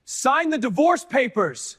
Sign the divorce papers!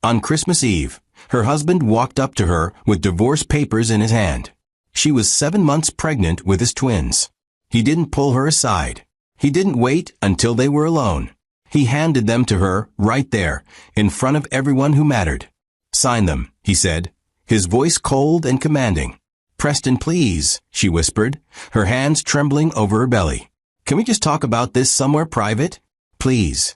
On Christmas Eve, her husband walked up to her with divorce papers in his hand. She was 7 months pregnant with his twins. He didn't pull her aside. He didn't wait until they were alone. He handed them to her right there, in front of everyone who mattered. "Sign them," he said, his voice cold and commanding. "Preston, please," she whispered, her hands trembling over her belly. "Can we just talk about this somewhere private? Please."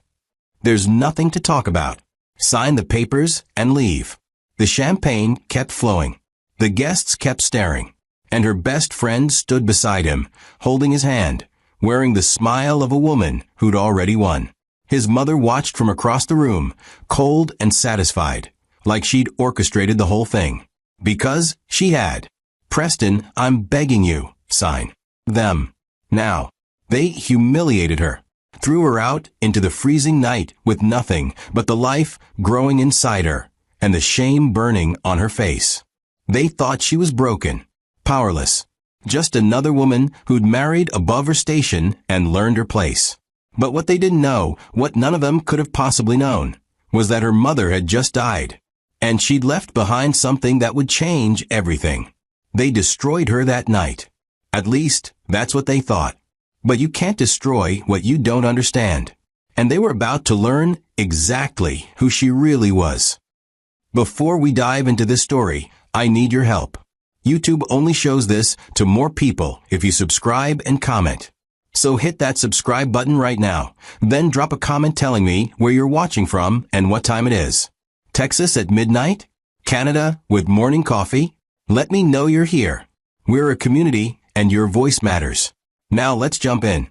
"There's nothing to talk about. Sign the papers and leave." The champagne kept flowing. The guests kept staring. And her best friend stood beside him, holding his hand, wearing the smile of a woman who'd already won. His mother watched from across the room, cold and satisfied, like she'd orchestrated the whole thing. Because she had. "Preston, I'm begging you, sign them now." They humiliated her, threw her out into the freezing night with nothing but the life growing inside her and the shame burning on her face. They thought she was broken, powerless, just another woman who'd married above her station and learned her place. But what they didn't know, what none of them could have possibly known, was that her mother had just died, and she'd left behind something that would change everything. They destroyed her that night. At least, that's what they thought. But you can't destroy what you don't understand. And they were about to learn exactly who she really was. Before we dive into this story, I need your help. YouTube only shows this to more people if you subscribe and comment. So hit that subscribe button right now, then drop a comment telling me where you're watching from and what time it is. Texas at midnight? Canada with morning coffee? Let me know you're here. We're a community and your voice matters. Now let's jump in.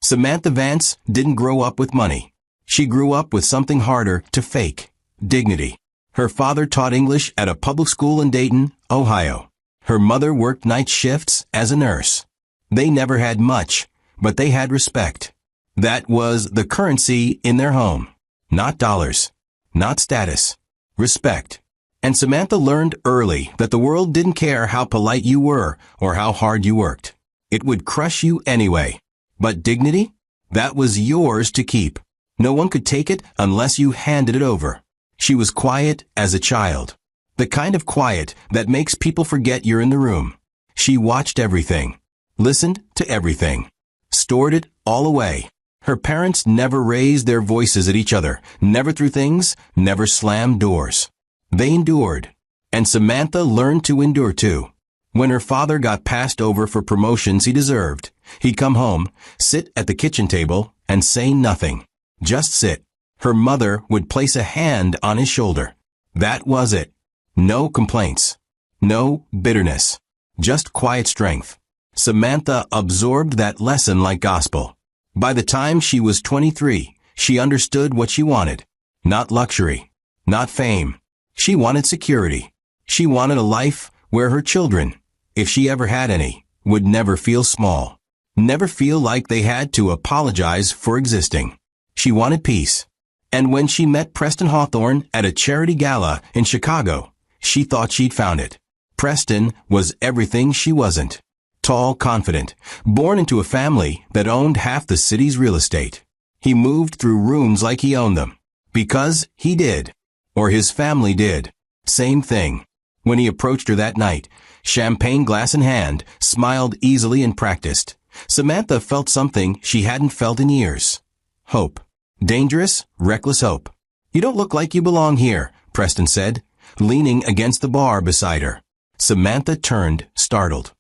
Samantha Vance didn't grow up with money. She grew up with something harder to fake: dignity. Her father taught English at a public school in Dayton, Ohio. Her mother worked night shifts as a nurse. They never had much, but they had respect. That was the currency in their home. Not dollars, not status, respect. And Samantha learned early that the world didn't care how polite you were or how hard you worked. It would crush you anyway. But dignity? That was yours to keep. No one could take it unless you handed it over. She was quiet as a child. The kind of quiet that makes people forget you're in the room. She watched everything, listened to everything, stored it all away. Her parents never raised their voices at each other, never threw things, never slammed doors. They endured. And Samantha learned to endure too. When her father got passed over for promotions he deserved, he'd come home, sit at the kitchen table, and say nothing. Just sit. Her mother would place a hand on his shoulder. That was it. No complaints. No bitterness. Just quiet strength. Samantha absorbed that lesson like gospel. By the time she was 23, she understood what she wanted. Not luxury. Not fame. She wanted security. She wanted a life where her children, if she ever had any, would never feel small. Never feel like they had to apologize for existing. She wanted peace. And when she met Preston Hawthorne at a charity gala in Chicago, she thought she'd found it. Preston was everything she wasn't. Tall, confident, born into a family that owned half the city's real estate. He moved through rooms like he owned them. Because he did. Or his family did. Same thing. When he approached her that night, champagne glass in hand, smiled easily and practiced, Samantha felt something she hadn't felt in years. Hope. Dangerous, reckless hope. "You don't look like you belong here," Preston said, leaning against the bar beside her. Samantha turned, startled.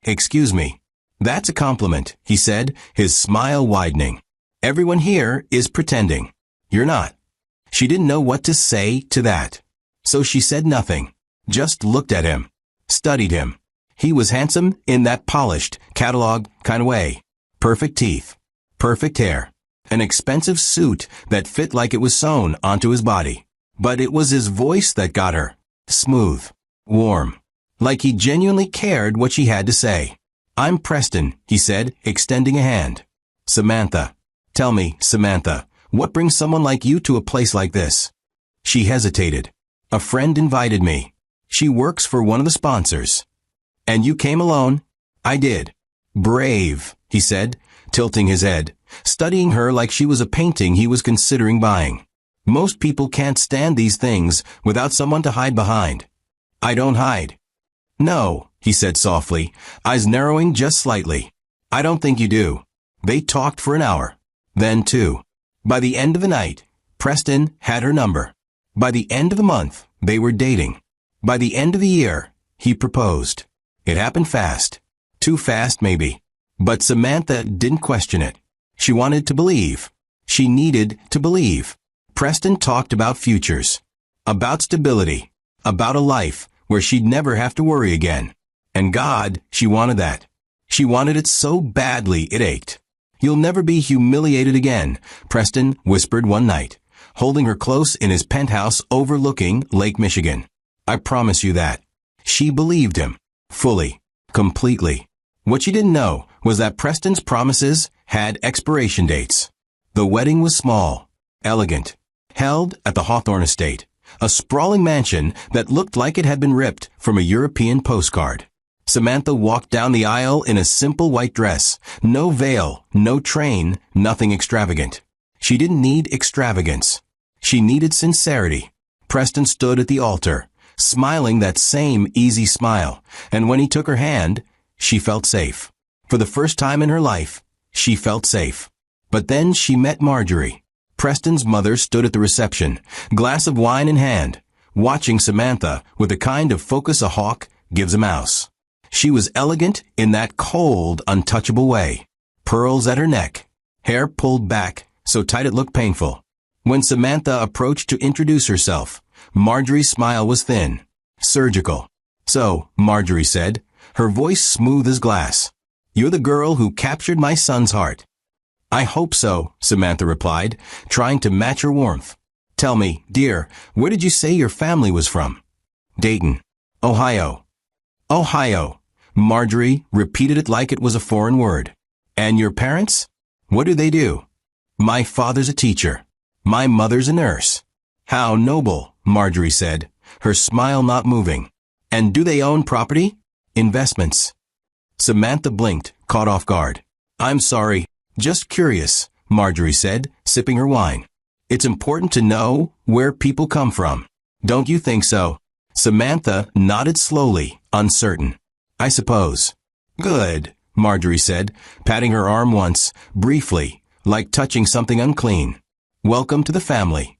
"Excuse me." "That's a compliment," he said, his smile widening. "Everyone here is pretending. You're not." She didn't know what to say to that. So she said nothing, just looked at him, studied him. He was handsome in that polished, catalog kind of way. Perfect teeth, perfect hair, an expensive suit that fit like it was sewn onto his body. But it was his voice that got her. Smooth, warm, like he genuinely cared what she had to say. "I'm Preston," he said, extending a hand. "Samantha. Tell me, Samantha, what brings someone like you to a place like this?" She hesitated. "A friend invited me. She works for one of the sponsors." "And you came alone?" "I did." "Brave," he said, tilting his head, studying her like she was a painting he was considering buying. Most people can't stand these things without someone to hide behind. I don't hide. No, he said softly, eyes narrowing just slightly. I don't think you do. They talked for an hour. Then 2. By the end of the night, Preston had her number. By the end of the month, they were dating. By the end of the year, he proposed. It happened fast. Too fast, maybe. But Samantha didn't question it. She wanted to believe. She needed to believe. Preston talked about futures. About stability. About a life where she'd never have to worry again. And God, she wanted that. She wanted it so badly it ached. You'll never be humiliated again, Preston whispered one night, holding her close in his penthouse overlooking Lake Michigan. I promise you that. She believed him. Fully. Completely. What she didn't know was that Preston's promises had expiration dates. The wedding was small, elegant, held at the Hawthorne estate, a sprawling mansion that looked like it had been ripped from a European postcard. Samantha walked down the aisle in a simple white dress, no veil, no train, nothing extravagant. She didn't need extravagance. She needed sincerity. Preston stood at the altar, smiling that same easy smile, and when he took her hand, she felt safe. For the first time in her life, she felt safe. But then she met Marjorie. Preston's mother stood at the reception, glass of wine in hand, watching Samantha with the kind of focus a hawk gives a mouse. She was elegant in that cold, untouchable way. Pearls at her neck, hair pulled back so tight it looked painful. When Samantha approached to introduce herself, Marjorie's smile was thin, surgical. So, Marjorie said, her voice smooth as glass, "You're the girl who captured my son's heart." "I hope so," Samantha replied, trying to match her warmth. "Tell me, dear, where did you say your family was from?" "Dayton, Ohio." "Ohio." Marjorie repeated it like it was a foreign word. "And your parents? What do they do?" "My father's a teacher. My mother's a nurse." "How noble," Marjorie said, her smile not moving. "And do they own property?" "Investments." Samantha blinked, caught off guard. "I'm sorry, just curious," Marjorie said, sipping her wine. "It's important to know where people come from. Don't you think so?" Samantha nodded slowly, uncertain. "I suppose." "Good," Marjorie said, patting her arm once, briefly, like touching something unclean. "Welcome to the family."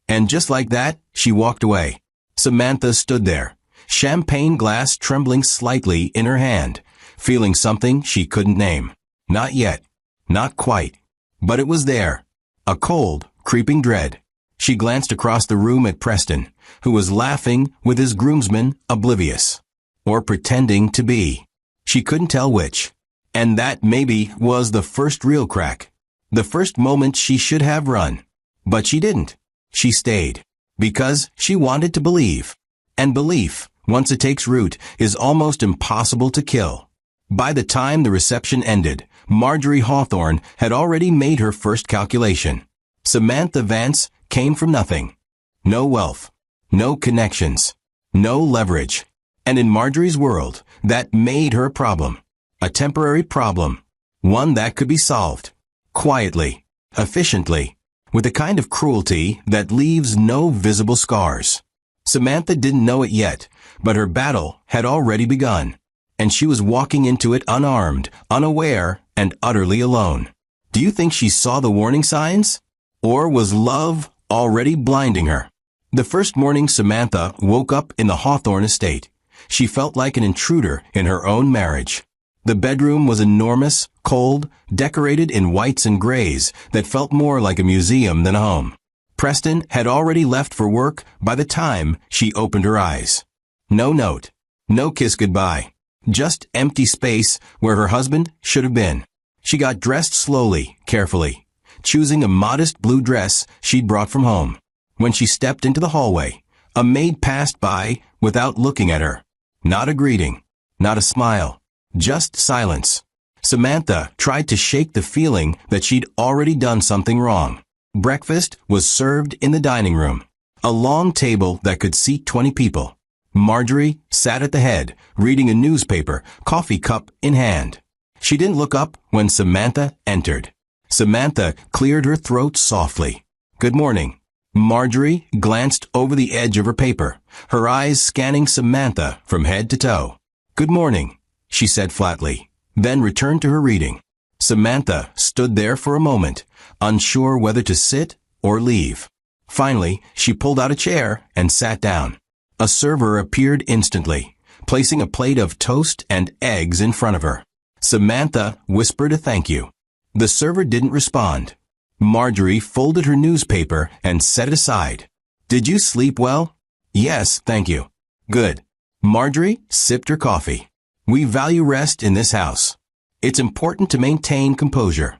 And just like that, she walked away. Samantha stood there, champagne glass trembling slightly in her hand, feeling something she couldn't name. Not yet. Not quite. But it was there. A cold, creeping dread. She glanced across the room at Preston, who was laughing with his groomsmen, oblivious. Or pretending to be. She couldn't tell which. And that, maybe, was the first real crack. The first moment she should have run. But she didn't. She stayed. Because she wanted to believe. And belief, once it takes root, is almost impossible to kill. By the time the reception ended, Marjorie Hawthorne had already made her first calculation. Samantha Vance came from nothing. No wealth. No connections. No leverage. And in Marjorie's world, that made her a problem. A temporary problem. One that could be solved. Quietly. Efficiently. With a kind of cruelty that leaves no visible scars. Samantha didn't know it yet, but her battle had already begun. And she was walking into it unarmed, unaware, and utterly alone. Do you think she saw the warning signs? Or was love already blinding her? The first morning Samantha woke up in the Hawthorne estate, she felt like an intruder in her own marriage. The bedroom was enormous, cold, decorated in whites and grays that felt more like a museum than a home. Preston had already left for work by the time she opened her eyes. No note. No kiss goodbye. Just empty space where her husband should have been. She got dressed slowly, carefully, choosing a modest blue dress she'd brought from home. When she stepped into the hallway, a maid passed by without looking at her. Not a greeting, not a smile, just silence. Samantha tried to shake the feeling that she'd already done something wrong. Breakfast was served in the dining room, a long table that could seat 20 people. Marjorie sat at the head, reading a newspaper, coffee cup in hand. She didn't look up when Samantha entered. Samantha cleared her throat softly. "Good morning." Marjorie glanced over the edge of her paper, her eyes scanning Samantha from head to toe. "Good morning," she said flatly, then returned to her reading. Samantha stood there for a moment, unsure whether to sit or leave. Finally, she pulled out a chair and sat down. A server appeared instantly, placing a plate of toast and eggs in front of her. Samantha whispered a thank you. The server didn't respond. Marjorie folded her newspaper and set it aside. "Did you sleep well?" "Yes, thank you." "Good." Marjorie sipped her coffee. "We value rest in this house. It's important to maintain composure."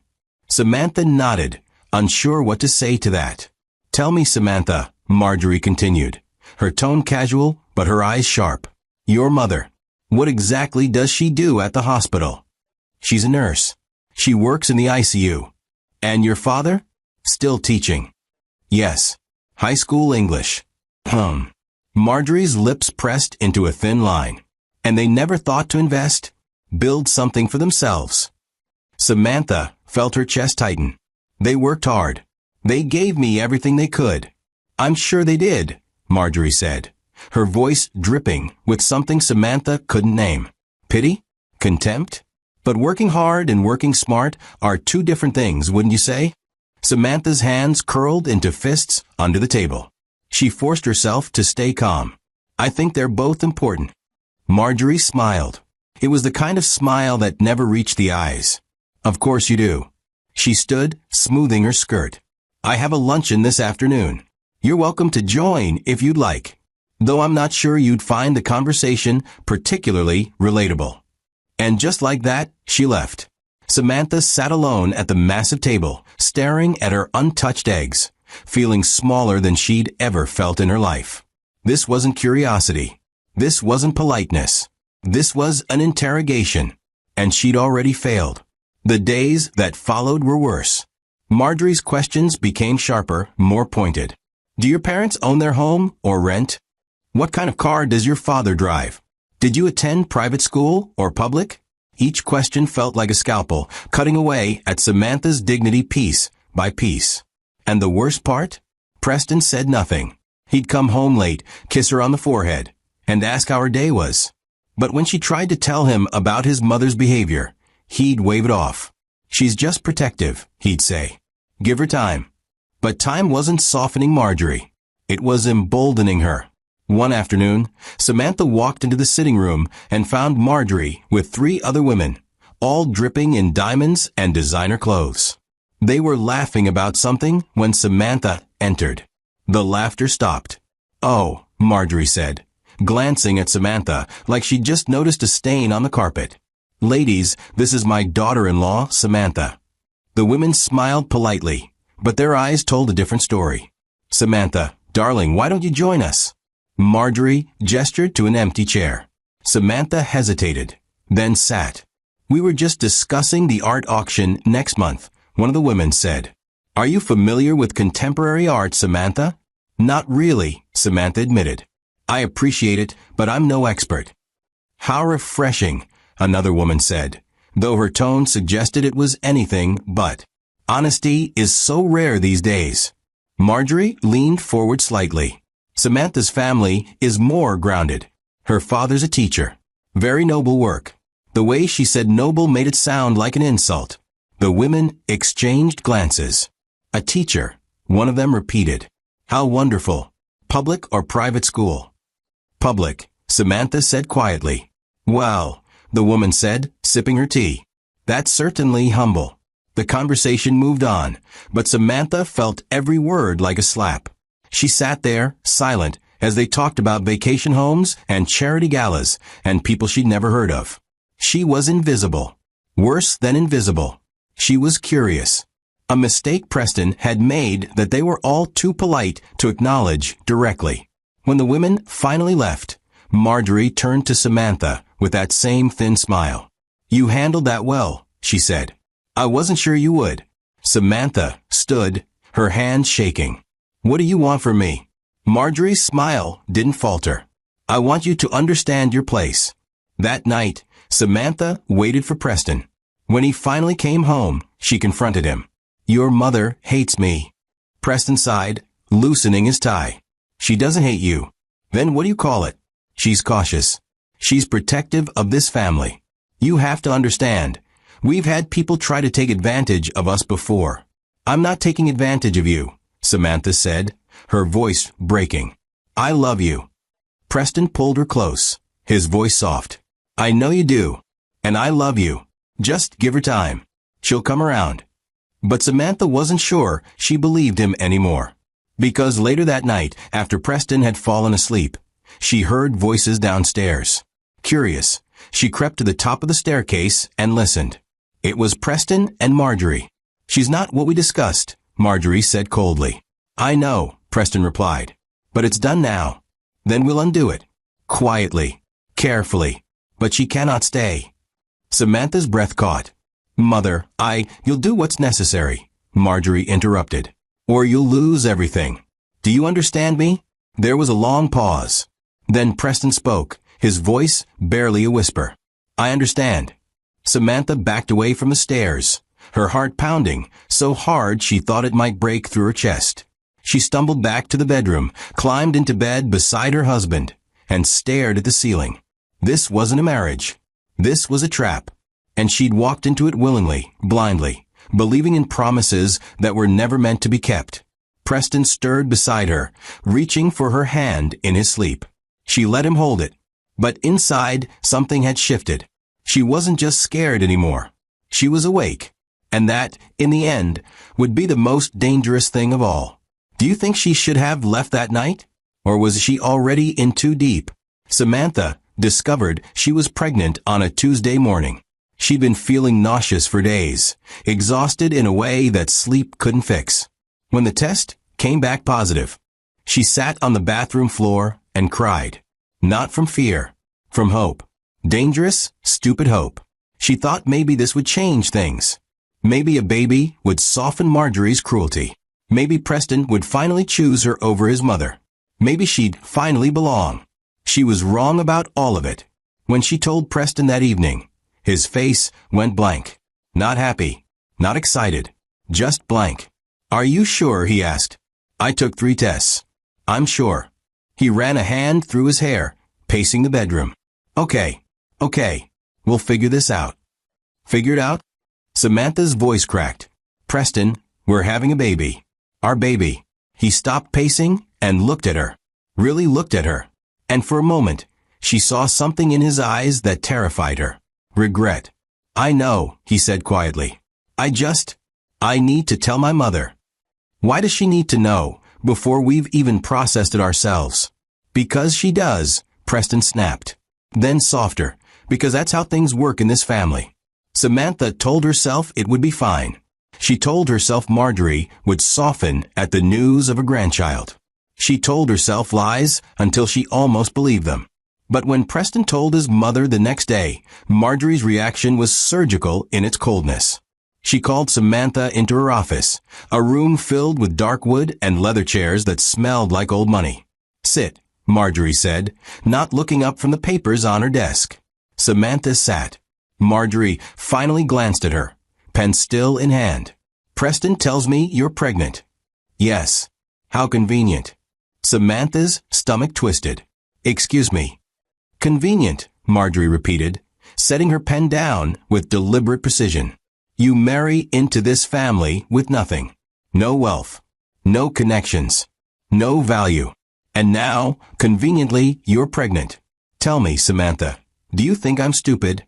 Samantha nodded, unsure what to say to that. "Tell me, Samantha," Marjorie continued, her tone casual but her eyes sharp. "Your mother. What exactly does she do at the hospital?" "She's a nurse. She works in the ICU." "And your father?" "Still teaching." "Yes. High school English." Marjorie's lips pressed into a thin line. "And they never thought to invest? Build something for themselves?" Samantha felt her chest tighten. "They worked hard. They gave me everything they could." "I'm sure they did," Marjorie said, her voice dripping with something Samantha couldn't name. Pity? Contempt? But working hard and working smart are two different things, wouldn't you say? Samantha's hands curled into fists under the table. She forced herself to stay calm. "I think they're both important." Marjorie smiled. It was the kind of smile that never reached the eyes. "Of course you do." She stood, smoothing her skirt. "I have a luncheon this afternoon. You're welcome to join if you'd like. Though I'm not sure you'd find the conversation particularly relatable." And just like that, she left. Samantha sat alone at the massive table, staring at her untouched eggs, feeling smaller than she'd ever felt in her life. This wasn't curiosity. This wasn't politeness. This was an interrogation. And she'd already failed. The days that followed were worse. Marjorie's questions became sharper, more pointed. "Do your parents own their home or rent? What kind of car does your father drive? Did you attend private school or public?" Each question felt like a scalpel, cutting away at Samantha's dignity piece by piece. And the worst part? Preston said nothing. He'd come home late, kiss her on the forehead, and ask how her day was. But when she tried to tell him about his mother's behavior, he'd wave it off. "She's just protective," he'd say. "Give her time." But time wasn't softening Marjorie. It was emboldening her. One afternoon, Samantha walked into the sitting room and found Marjorie with 3 other women, all dripping in diamonds and designer clothes. They were laughing about something when Samantha entered. The laughter stopped. "Oh," Marjorie said, glancing at Samantha like she'd just noticed a stain on the carpet. "Ladies, this is my daughter-in-law, Samantha." The women smiled politely, but their eyes told a different story. "Samantha, darling, why don't you join us?" Marjorie gestured to an empty chair. Samantha hesitated, then sat. "We were just discussing the art auction next month," one of the women said. "Are you familiar with contemporary art, Samantha?" "Not really," Samantha admitted. "I appreciate it, but I'm no expert." "How refreshing," another woman said, though her tone suggested it was anything but. "Honesty is so rare these days." Marjorie leaned forward slightly. "Samantha's family is more grounded. Her father's a teacher. Very noble work." The way she said noble made it sound like an insult. The women exchanged glances. "A teacher," one of them repeated. "How wonderful. Public or private school?" "Public," Samantha said quietly. "Well," the woman said, sipping her tea. "That's certainly humble." The conversation moved on, but Samantha felt every word like a slap. She sat there, silent, as they talked about vacation homes and charity galas and people she'd never heard of. She was invisible. Worse than invisible. She was curious. A mistake Preston had made that they were all too polite to acknowledge directly. When the women finally left, Marjorie turned to Samantha with that same thin smile. "You handled that well," she said. "I wasn't sure you would." Samantha stood, her hands shaking. "What do you want from me?" Marjorie's smile didn't falter. "I want you to understand your place." That night, Samantha waited for Preston. When he finally came home, she confronted him. Your mother hates me. Preston sighed, loosening his tie. She doesn't hate you. Then what do you call it? She's cautious. She's protective of this family. You have to understand. We've had people try to take advantage of us before. I'm not taking advantage of you, Samantha said, her voice breaking. I love you. Preston pulled her close, his voice soft. I know you do. And I love you. Just give her time. She'll come around. But Samantha wasn't sure she believed him anymore. Because later that night, after Preston had fallen asleep, she heard voices downstairs. Curious, she crept to the top of the staircase and listened. It was Preston and Marjorie. She's not what we discussed, Marjorie said coldly. I know, Preston replied. But it's done now. Then we'll undo it. Quietly. Carefully. But she cannot stay. Samantha's breath caught. Mother, you'll do what's necessary, Marjorie interrupted. Or you'll lose everything. Do you understand me? There was a long pause. Then Preston spoke, his voice barely a whisper. I understand. Samantha backed away from the stairs, her heart pounding so hard she thought it might break through her chest. She stumbled back to the bedroom, climbed into bed beside her husband, and stared at the ceiling. This wasn't a marriage. This was a trap. And she'd walked into it willingly, blindly, believing in promises that were never meant to be kept. Preston stirred beside her, reaching for her hand in his sleep. She let him hold it. But inside, something had shifted. She wasn't just scared anymore. She was awake. And that, in the end, would be the most dangerous thing of all. Do you think she should have left that night? Or was she already in too deep? Samantha discovered she was pregnant on a Tuesday morning. She'd been feeling nauseous for days, exhausted in a way that sleep couldn't fix. When the test came back positive, she sat on the bathroom floor and cried. Not from fear, from hope. Dangerous, stupid hope. She thought maybe this would change things. Maybe a baby would soften Marjorie's cruelty. Maybe Preston would finally choose her over his mother. Maybe she'd finally belong. She was wrong about all of it. When she told Preston that evening, his face went blank. Not happy. Not excited. Just blank. Are you sure? He asked. I took 3 tests. I'm sure. He ran a hand through his hair, pacing the bedroom. Okay. We'll figure this out. Figured out? Samantha's voice cracked. Preston, we're having a baby. Our baby. He stopped pacing and looked at her. Really looked at her. And for a moment, she saw something in his eyes that terrified her. Regret. I know, he said quietly. I need to tell my mother. Why does she need to know before we've even processed it ourselves? Because she does, Preston snapped. Then softer, because that's how things work in this family. Samantha told herself it would be fine. She told herself Marjorie would soften at the news of a grandchild. She told herself lies until she almost believed them. But when Preston told his mother the next day, Marjorie's reaction was surgical in its coldness. She called Samantha into her office, a room filled with dark wood and leather chairs that smelled like old money. Sit, Marjorie said, not looking up from the papers on her desk. Samantha sat. Marjorie finally glanced at her, pen still in hand. Preston tells me you're pregnant. Yes. How convenient. Samantha's stomach twisted. Excuse me. Convenient, Marjorie repeated, setting her pen down with deliberate precision. You marry into this family with nothing. No wealth. No connections. No value. And now, conveniently, you're pregnant. Tell me, Samantha, do you think I'm stupid?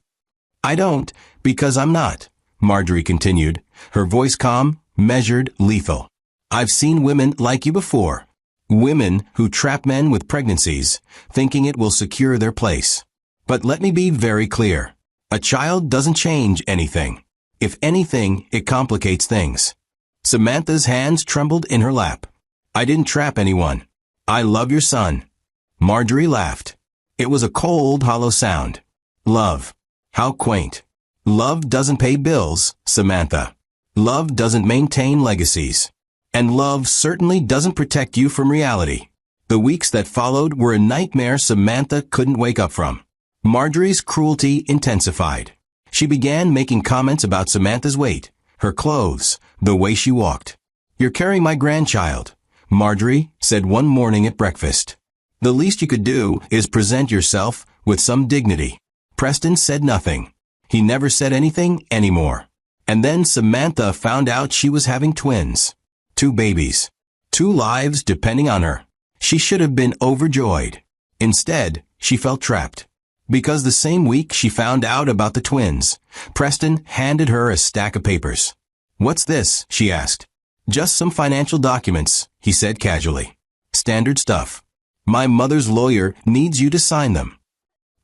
I don't, because I'm not, Marjorie continued, her voice calm, measured, lethal. I've seen women like you before. Women who trap men with pregnancies, thinking it will secure their place. But let me be very clear. A child doesn't change anything. If anything, it complicates things. Samantha's hands trembled in her lap. I didn't trap anyone. I love your son. Marjorie laughed. It was a cold, hollow sound. Love. How quaint. Love doesn't pay bills, Samantha. Love doesn't maintain legacies. And love certainly doesn't protect you from reality. The weeks that followed were a nightmare Samantha couldn't wake up from. Marjorie's cruelty intensified. She began making comments about Samantha's weight, her clothes, the way she walked. "You're carrying my grandchild," Marjorie said one morning at breakfast. "The least you could do is present yourself with some dignity." Preston said nothing. He never said anything anymore. And then Samantha found out she was having twins. 2 babies. 2 lives depending on her. She should have been overjoyed. Instead, she felt trapped. Because the same week she found out about the twins, Preston handed her a stack of papers. "What's this?" she asked. "Just some financial documents," he said casually. "Standard stuff. My mother's lawyer needs you to sign them."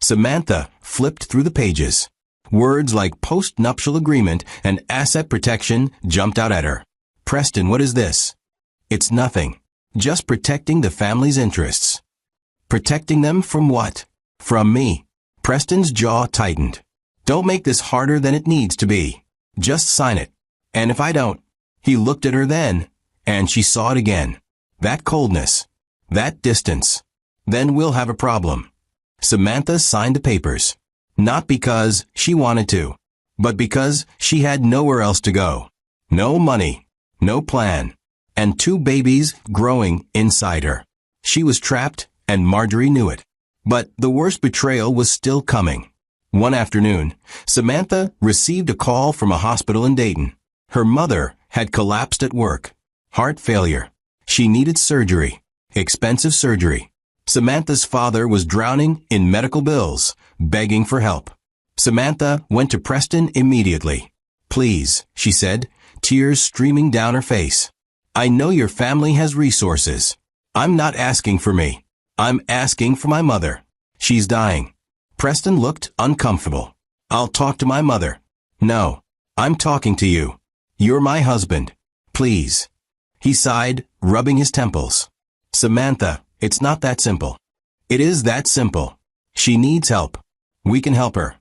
Samantha flipped through the pages. Words like post-nuptial agreement and asset protection jumped out at her. "Preston, what is this?" "It's nothing. Just protecting the family's interests." "Protecting them from what?" "From me." Preston's jaw tightened. "Don't make this harder than it needs to be. Just sign it. And if I don't..." He looked at her then, and she saw it again. That coldness. That distance. "Then we'll have a problem." Samantha signed the papers. Not because she wanted to, but because she had nowhere else to go. No money, no plan, and 2 babies growing inside her. She was trapped, and Marjorie knew it. But the worst betrayal was still coming. One afternoon, Samantha received a call from a hospital in Dayton. Her mother had collapsed at work. Heart failure. She needed surgery. Expensive surgery. Samantha's father was drowning in medical bills, begging for help. Samantha went to Preston immediately. "Please," she said, tears streaming down her face. "I know your family has resources. I'm not asking for me. I'm asking for my mother. She's dying." Preston looked uncomfortable. "I'll talk to my mother." "No, I'm talking to you. You're my husband. Please." He sighed, rubbing his temples. "Samantha, it's not that simple." "It is that simple. She needs help. We can help her."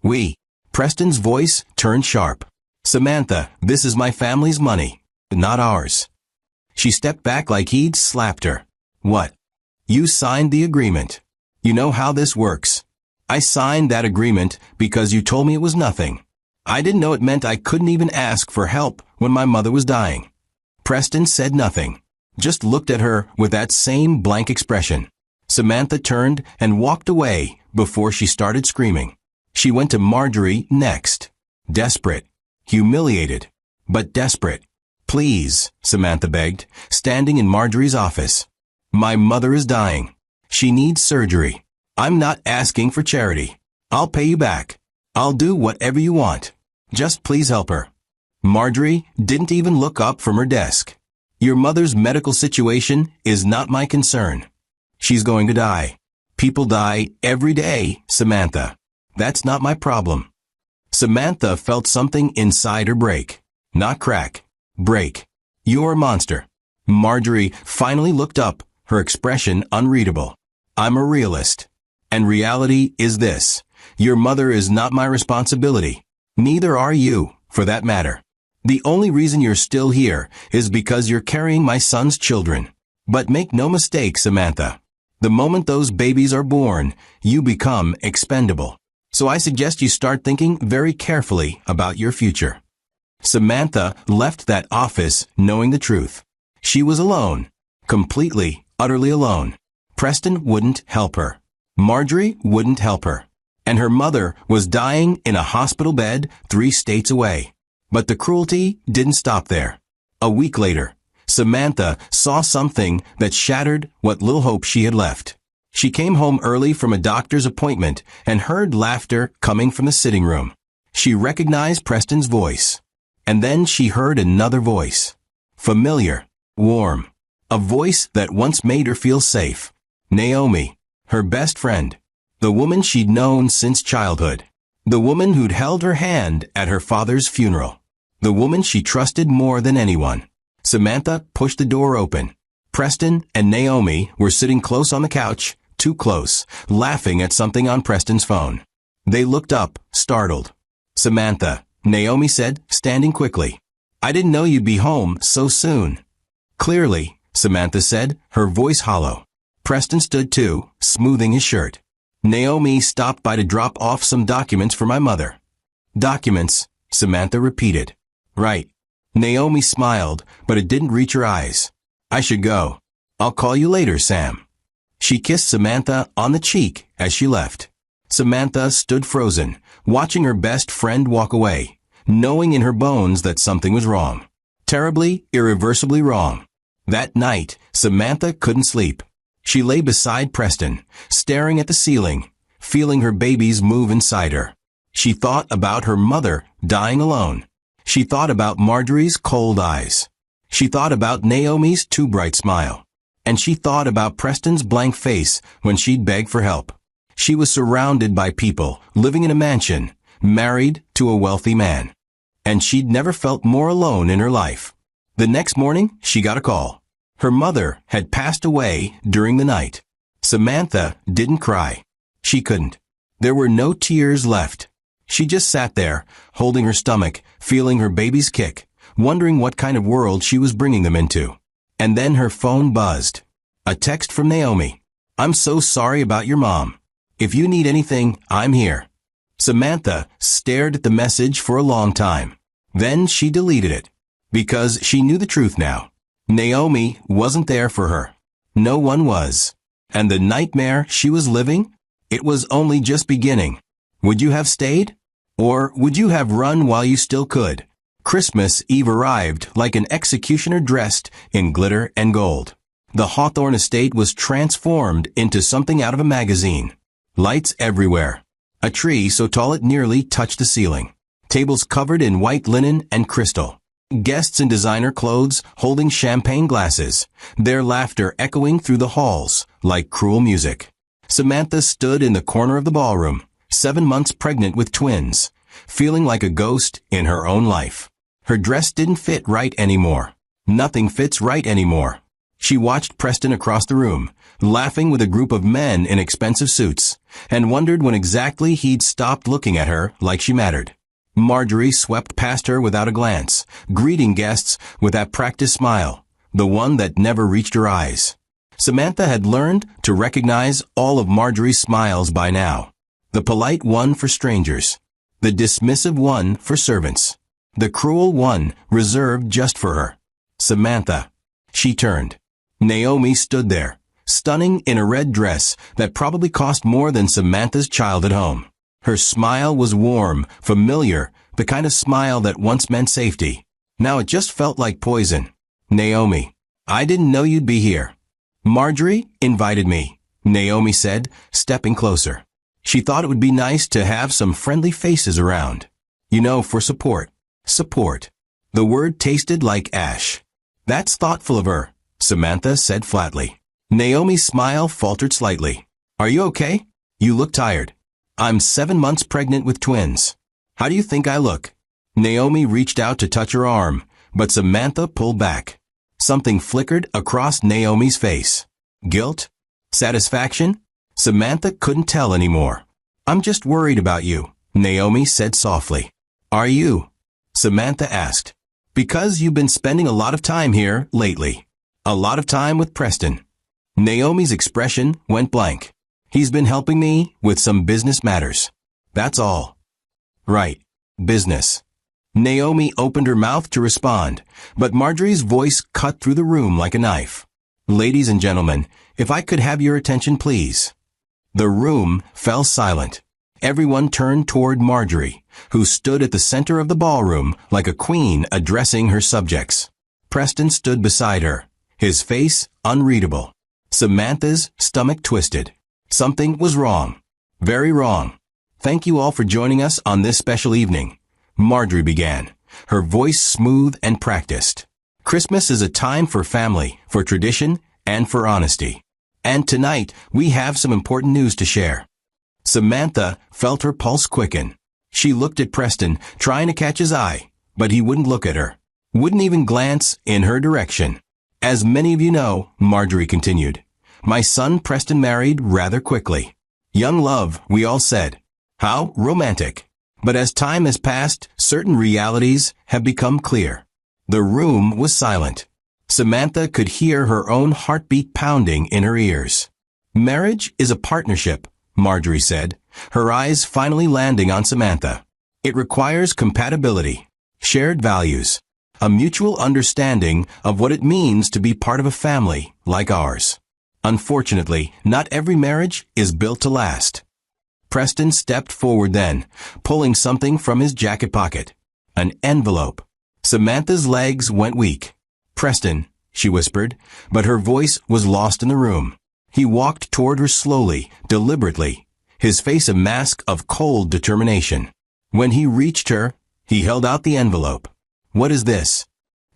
"We." Preston's voice turned sharp. "Samantha, this is my family's money, not ours." She stepped back like he'd slapped her. "What? You signed the agreement. You know how this works." "I signed that agreement because you told me it was nothing. I didn't know it meant I couldn't even ask for help when my mother was dying." Preston said nothing, just looked at her with that same blank expression. Samantha turned and walked away before she started screaming. She went to Marjorie next. Desperate, humiliated, but desperate. "Please," Samantha begged, standing in Marjorie's office. "My mother is dying. She needs surgery. I'm not asking for charity. I'll pay you back. I'll do whatever you want. Just please help her." Marjorie didn't even look up from her desk. "Your mother's medical situation is not my concern. She's going to die. People die every day, Samantha. That's not my problem." Samantha felt something inside her break. Not crack. Break. "You're a monster." Marjorie finally looked up, her expression unreadable. "I'm a realist. And reality is this. Your mother is not my responsibility. Neither are you, for that matter. The only reason you're still here is because you're carrying my son's children. But make no mistake, Samantha. The moment those babies are born, you become expendable. So I suggest you start thinking very carefully about your future." Samantha left that office knowing the truth. She was alone. Completely, utterly alone. Preston wouldn't help her. Marjorie wouldn't help her. And her mother was dying in a hospital bed 3 states away. But the cruelty didn't stop there. A week later, Samantha saw something that shattered what little hope she had left. She came home early from a doctor's appointment and heard laughter coming from the sitting room. She recognized Preston's voice. And then she heard another voice. Familiar, warm. A voice that once made her feel safe. Naomi, her best friend. The woman she'd known since childhood. The woman who'd held her hand at her father's funeral. The woman she trusted more than anyone. Samantha pushed the door open. Preston and Naomi were sitting close on the couch, too close, laughing at something on Preston's phone. They looked up, startled. "Samantha," Naomi said, standing quickly. "I didn't know you'd be home so soon." "Clearly," Samantha said, her voice hollow. Preston stood too, smoothing his shirt. "Naomi stopped by to drop off some documents for my mother." Documents, Samantha repeated. Right. Naomi smiled, but it didn't reach her eyes. I should go. I'll call you later, Sam. She kissed Samantha on the cheek as she left. Samantha stood frozen, watching her best friend walk away, knowing in her bones that something was wrong. Terribly, irreversibly wrong. That night, Samantha couldn't sleep. She lay beside Preston, staring at the ceiling, feeling her babies move inside her. She thought about her mother dying alone. She thought about Marjorie's cold eyes. She thought about Naomi's too bright smile. And she thought about Preston's blank face when she'd beg for help. She was surrounded by people, living in a mansion, married to a wealthy man. And she'd never felt more alone in her life. The next morning, she got a call. Her mother had passed away during the night. Samantha didn't cry. She couldn't. There were no tears left. She just sat there, holding her stomach, feeling her babies kick, wondering what kind of world she was bringing them into. And then her phone buzzed. A text from Naomi. I'm so sorry about your mom. If you need anything, I'm here. Samantha stared at the message for a long time. Then she deleted it. Because she knew the truth now. Naomi wasn't there for her. No one was. And the nightmare she was living? It was only just beginning. Would you have stayed? Or would you have run while you still could? Christmas Eve arrived like an executioner dressed in glitter and gold. The Hawthorne estate was transformed into something out of a magazine. Lights everywhere. A tree so tall it nearly touched the ceiling. Tables covered in white linen and crystal. Guests in designer clothes holding champagne glasses, their laughter echoing through the halls like cruel music. Samantha stood in the corner of the ballroom, 7 months pregnant with twins, feeling like a ghost in her own life. Her dress didn't fit right anymore. Nothing fits right anymore. She watched Preston across the room, laughing with a group of men in expensive suits, and wondered when exactly he'd stopped looking at her like she mattered. Marjorie swept past her without a glance, greeting guests with that practiced smile, the one that never reached her eyes. Samantha had learned to recognize all of Marjorie's smiles by now. The polite one for strangers, the dismissive one for servants, the cruel one reserved just for her. Samantha. She turned. Naomi stood there, stunning in a red dress that probably cost more than Samantha's child at home. Her smile was warm, familiar, the kind of smile that once meant safety. Now it just felt like poison. Naomi. I didn't know you'd be here. Marjorie invited me, Naomi said, stepping closer. She thought it would be nice to have some friendly faces around. You know, for support. Support. The word tasted like ash. That's thoughtful of her, Samantha said flatly. Naomi's smile faltered slightly. Are you okay? You look tired. I'm 7 months pregnant with twins. How do you think I look? Naomi reached out to touch her arm, but Samantha pulled back. Something flickered across Naomi's face. Guilt? Satisfaction? Samantha couldn't tell anymore. I'm just worried about you, Naomi said softly. Are you? Samantha asked. Because you've been spending a lot of time here lately. A lot of time with Preston. Naomi's expression went blank. He's been helping me with some business matters. That's all. Right. Business. Naomi opened her mouth to respond, but Marjorie's voice cut through the room like a knife. Ladies and gentlemen, if I could have your attention, please. The room fell silent. Everyone turned toward Marjorie, who stood at the center of the ballroom like a queen addressing her subjects. Preston stood beside her, his face unreadable. Samantha's stomach twisted. Something was wrong. Very wrong. Thank you all for joining us on this special evening, Marjorie began, her voice smooth and practiced. Christmas is a time for family, for tradition, and for honesty. And tonight, we have some important news to share. Samantha felt her pulse quicken. She looked at Preston, trying to catch his eye, but he wouldn't look at her. Wouldn't even glance in her direction. As many of you know, Marjorie continued, my son Preston married rather quickly. Young love, we all said. How romantic. But as time has passed, certain realities have become clear. The room was silent. Samantha could hear her own heartbeat pounding in her ears. Marriage is a partnership, Marjorie said, her eyes finally landing on Samantha. It requires compatibility, shared values, a mutual understanding of what it means to be part of a family like ours. Unfortunately, not every marriage is built to last. Preston stepped forward then, pulling something from his jacket pocket. An envelope. Samantha's legs went weak. "Preston," she whispered, but her voice was lost in the room. He walked toward her slowly, deliberately, his face a mask of cold determination. When he reached her, he held out the envelope. "What is this?"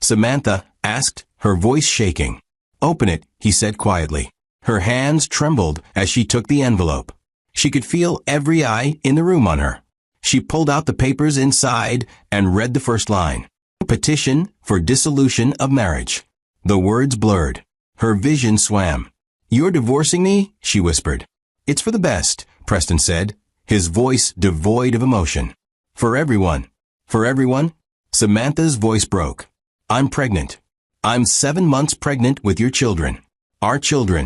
Samantha asked, her voice shaking. "Open it," he said quietly. Her hands trembled as she took the envelope. She could feel every eye in the room on her. She pulled out the papers inside and read the first line. "Petition for dissolution of marriage." The words blurred. Her vision swam. "You're divorcing me?" she whispered. "It's for the best," Preston said, his voice devoid of emotion. "For everyone." "For everyone?" Samantha's voice broke. "I'm pregnant. I'm 7 months pregnant with your children. Our children."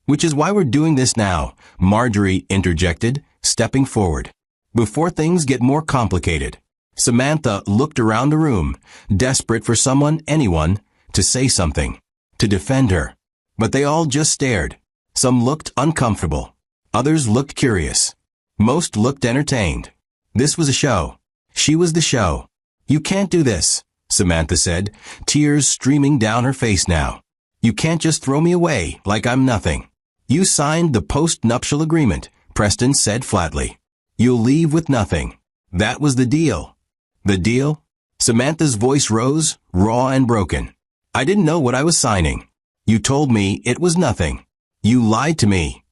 "Which is why we're doing this now," Marjorie interjected, stepping forward. "Before things get more complicated." Samantha looked around the room, desperate for someone, anyone, to say something, to defend her. But they all just stared. Some looked uncomfortable. Others looked curious. Most looked entertained. This was a show. She was the show. "You can't do this," Samantha said, tears streaming down her face now. "You can't just throw me away like I'm nothing." "You signed the post-nuptial agreement," Preston said flatly. "You'll leave with nothing. That was the deal." "The deal?" Samantha's voice rose, raw and broken. "I didn't know what I was signing. You told me it was nothing. You lied to me."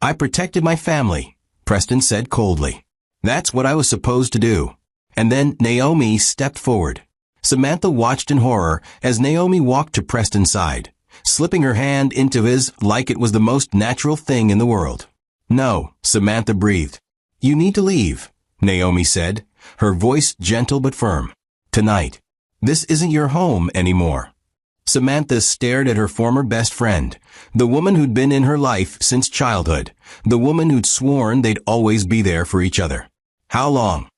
"I protected my family," Preston said coldly. "That's what I was supposed to do." And then Naomi stepped forward. Samantha watched in horror as Naomi walked to Preston's side, slipping her hand into his like it was the most natural thing in the world. "No," Samantha breathed. "You need to leave," Naomi said, her voice gentle but firm. "Tonight. This isn't your home anymore." Samantha stared at her former best friend, the woman who'd been in her life since childhood, the woman who'd sworn they'd always be there for each other. "How long?"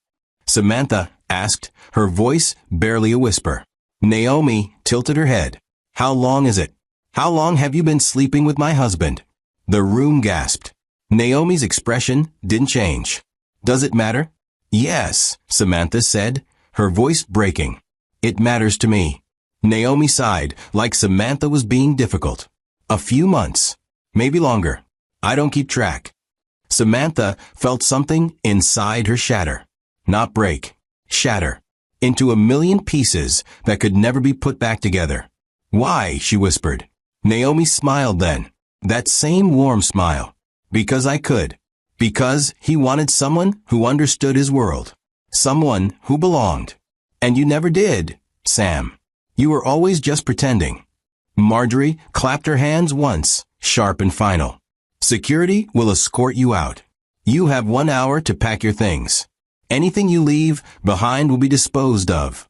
Samantha asked, her voice barely a whisper. Naomi tilted her head. "How long is it? How long have you been sleeping with my husband?" The room gasped. Naomi's expression didn't change. "Does it matter?" "Yes," Samantha said, her voice breaking. "It matters to me." Naomi sighed, like Samantha was being difficult. "A few months. Maybe longer. I don't keep track." Samantha felt something inside her shatter. Not break. Shatter. Into a million pieces that could never be put back together. "Why?" she whispered. Naomi smiled then. That same warm smile. "Because I could. Because he wanted someone who understood his world. Someone who belonged. And you never did, Sam. You were always just pretending." Marjorie clapped her hands once, sharp and final. "Security will escort you out. You have 1 hour to pack your things. Anything you leave behind will be disposed of."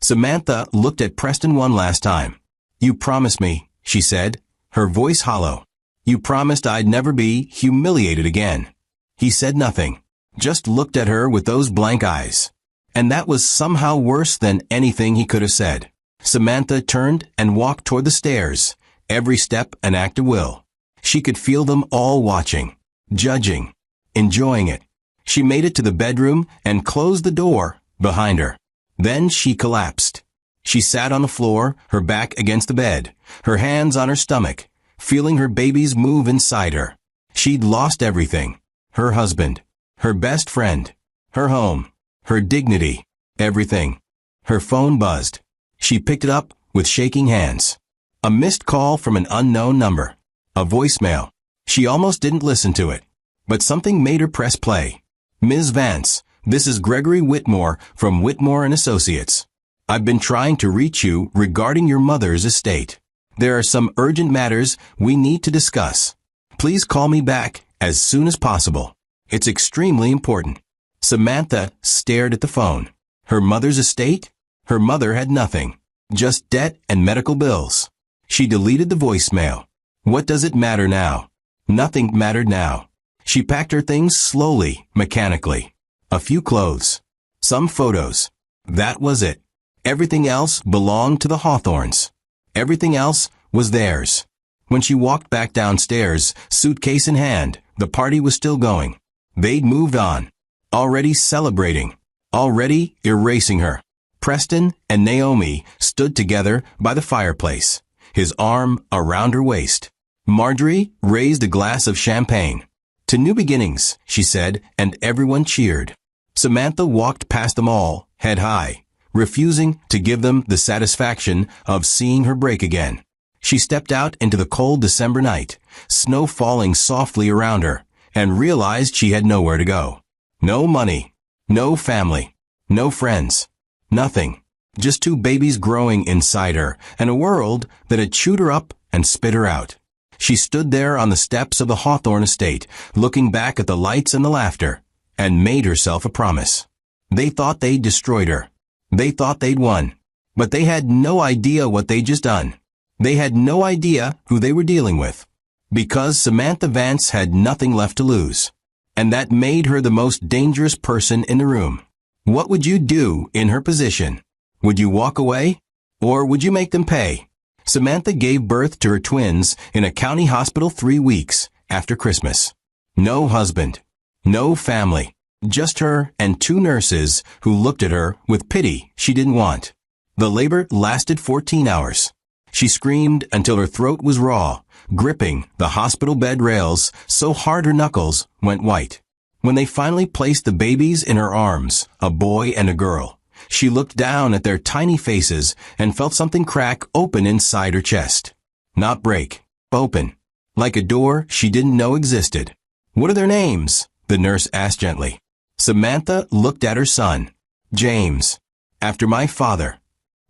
Samantha looked at Preston one last time. "You promised me," she said, her voice hollow. "You promised I'd never be humiliated again." He said nothing, just looked at her with those blank eyes. And that was somehow worse than anything he could have said. Samantha turned and walked toward the stairs, every step an act of will. She could feel them all watching, judging, enjoying it. She made it to the bedroom and closed the door behind her. Then she collapsed. She sat on the floor, her back against the bed, her hands on her stomach, feeling her babies move inside her. She'd lost everything. Her husband, her best friend, her home, her dignity, everything. Her phone buzzed. She picked it up with shaking hands. A missed call from an unknown number. A voicemail. She almost didn't listen to it. But something made her press play. "Ms. Vance, this is Gregory Whitmore from Whitmore and Associates. I've been trying to reach you regarding your mother's estate. There are some urgent matters we need to discuss. Please call me back as soon as possible. It's extremely important." Samantha stared at the phone. Her mother's estate? Her mother had nothing. Just debt and medical bills. She deleted the voicemail. What does it matter now? Nothing mattered now. She packed her things slowly, mechanically. A few clothes. Some photos. That was it. Everything else belonged to the Hawthorns. Everything else was theirs. When she walked back downstairs, suitcase in hand, the party was still going. They'd moved on. Already celebrating. Already erasing her. Preston and Naomi stood together by the fireplace, his arm around her waist. Marjorie raised a glass of champagne. "To new beginnings," she said, and everyone cheered. Samantha walked past them all, head high, refusing to give them the satisfaction of seeing her break again. She stepped out into the cold December night, snow falling softly around her, and realized she had nowhere to go. No money, no family, no friends, nothing. Just two babies growing inside her, and a world that had chewed her up and spit her out. She stood there on the steps of the Hawthorne estate, looking back at the lights and the laughter, and made herself a promise. They thought they'd destroyed her. They thought they'd won. But they had no idea what they'd just done. They had no idea who they were dealing with. Because Samantha Vance had nothing left to lose. And that made her the most dangerous person in the room. What would you do in her position? Would you walk away? Or would you make them pay? Samantha gave birth to her twins in a county hospital 3 weeks after Christmas. No husband. No family. Just her and 2 nurses who looked at her with pity she didn't want. The labor lasted 14 hours. She screamed until her throat was raw, gripping the hospital bed rails so hard her knuckles went white. When they finally placed the babies in her arms, a boy and a girl, she looked down at their tiny faces and felt something crack open inside her chest. Not break, open, like a door she didn't know existed. "What are their names?" the nurse asked gently. Samantha looked at her son, James, after my father.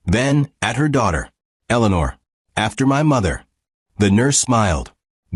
Then at her daughter, Eleanor, after my mother. The nurse smiled.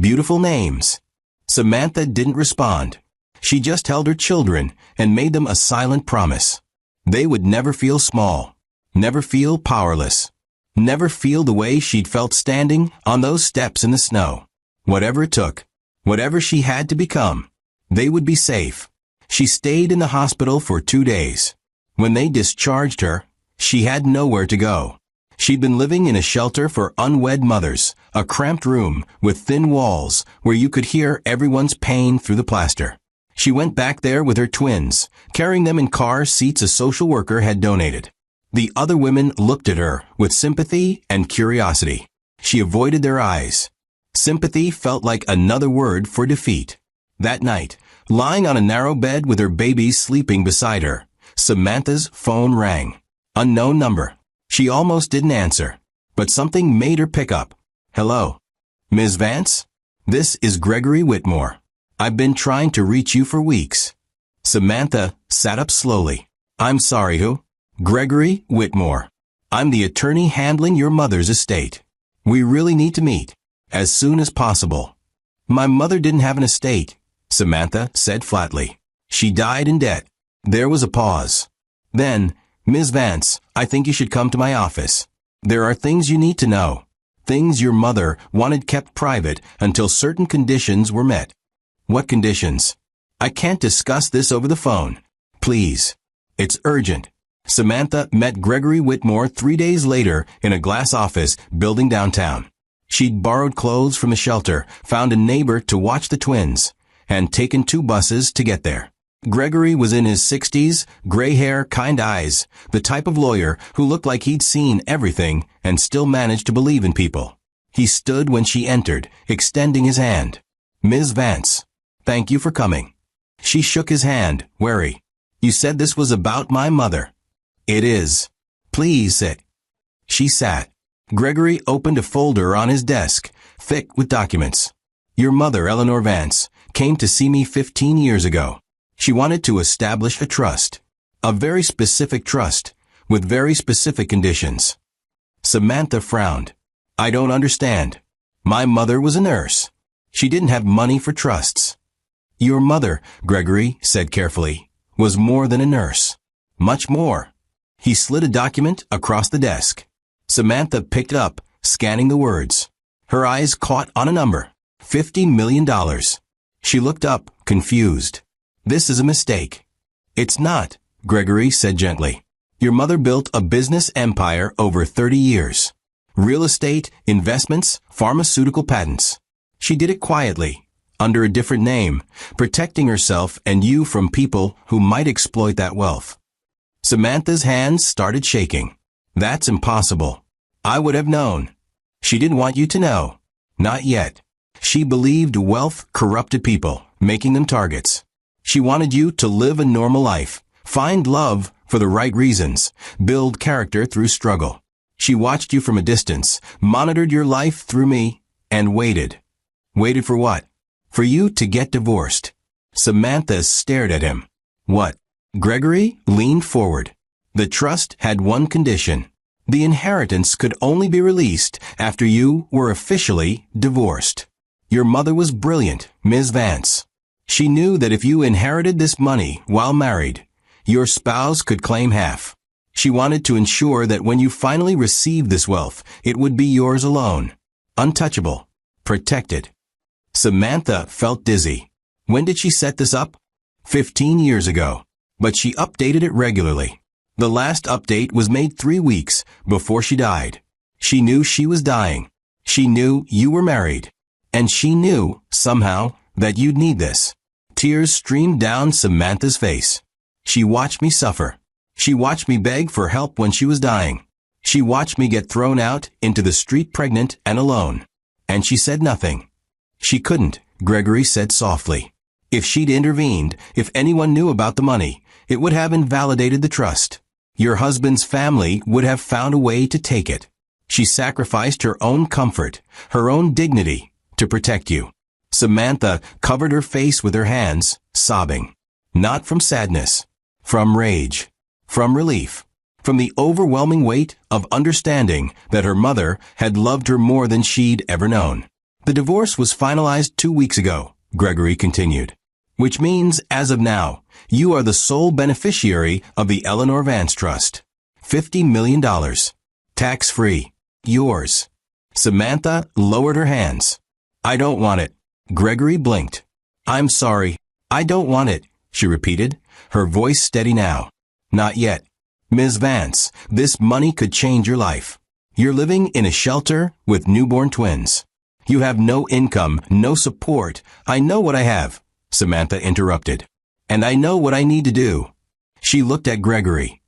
Beautiful names. Samantha didn't respond. She just held her children and made them a silent promise. They would never feel small, never feel powerless, never feel the way she'd felt standing on those steps in the snow. Whatever it took, whatever she had to become, they would be safe. She stayed in the hospital for 2 days. When they discharged her, she had nowhere to go. She'd been living in a shelter for unwed mothers, a cramped room with thin walls where you could hear everyone's pain through the plaster. She went back there with her twins, carrying them in car seats a social worker had donated. The other women looked at her with sympathy and curiosity. She avoided their eyes. Sympathy felt like another word for defeat. That night, lying on a narrow bed with her babies sleeping beside her, Samantha's phone rang. Unknown number. She almost didn't answer, but something made her pick up. "Hello. Ms. Vance? This is Gregory Whitmore. I've been trying to reach you for weeks." Samantha sat up slowly. "I'm sorry, who?" "Gregory Whitmore. I'm the attorney handling your mother's estate. We really need to meet. As soon as possible." "My mother didn't have an estate," Samantha said flatly. "She died in debt." There was a pause. Then, "Ms. Vance, I think you should come to my office. There are things you need to know. Things your mother wanted kept private until certain conditions were met." "What conditions?" "I can't discuss this over the phone. Please. It's urgent." Samantha met Gregory Whitmore 3 days later in a glass office building downtown. She'd borrowed clothes from the shelter, found a neighbor to watch the twins, and taken 2 buses to get there. Gregory was in his 60s, gray hair, kind eyes, the type of lawyer who looked like he'd seen everything and still managed to believe in people. He stood when she entered, extending his hand. "Ms. Vance, thank you for coming." She shook his hand, wary. "You said this was about my mother." "It is. Please sit." She sat. Gregory opened a folder on his desk, thick with documents. "Your mother, Eleanor Vance, came to see me 15 years ago. She wanted to establish a trust. A very specific trust, with very specific conditions." Samantha frowned. "I don't understand. My mother was a nurse. She didn't have money for trusts." "Your mother," Gregory said carefully, "was more than a nurse. Much more." He slid a document across the desk. Samantha picked it up, scanning the words. Her eyes caught on a number. $50 million. She looked up, confused. "This is a mistake." "It's not," Gregory said gently. Your mother built a business empire over 30 years. Real estate, investments, pharmaceutical patents. She did it quietly, under a different name, protecting herself and you from people who might exploit that wealth. Samantha's hands started shaking. That's impossible. I would have known. She didn't want you to know. Not yet. She believed wealth corrupted people, making them targets. She wanted you to live a normal life, find love for the right reasons, build character through struggle. She watched you from a distance, monitored your life through me, and waited. Waited for what? For you to get divorced. Samantha stared at him. What? Gregory leaned forward. The trust had one condition. The inheritance could only be released after you were officially divorced. Your mother was brilliant, Ms. Vance. She knew that if you inherited this money while married, your spouse could claim half. She wanted to ensure that when you finally received this wealth, it would be yours alone. Untouchable. Protected. Samantha felt dizzy. When did she set this up? 15 years ago. But she updated it regularly. The last update was made 3 weeks before she died. She knew she was dying. She knew you were married. And she knew, somehow, that you'd need this. Tears streamed down Samantha's face. She watched me suffer. She watched me beg for help when she was dying. She watched me get thrown out into the street pregnant and alone. And she said nothing. She couldn't, Gregory said softly. If she'd intervened, if anyone knew about the money, it would have invalidated the trust. Your husband's family would have found a way to take it. She sacrificed her own comfort, her own dignity, to protect you. Samantha covered her face with her hands, sobbing. Not from sadness, from rage, from relief, from the overwhelming weight of understanding that her mother had loved her more than she'd ever known. The divorce was finalized 2 weeks ago, Gregory continued. Which means, as of now, you are the sole beneficiary of the Eleanor Vance Trust. $50 million. Tax-free. Yours. Samantha lowered her hands. I don't want it. Gregory blinked. I'm sorry. I don't want it, she repeated, her voice steady now. Not yet. Ms. Vance, this money could change your life. You're living in a shelter with newborn twins. You have no income, no support. I know what I have, Samantha interrupted. And I know what I need to do. She looked at Gregory,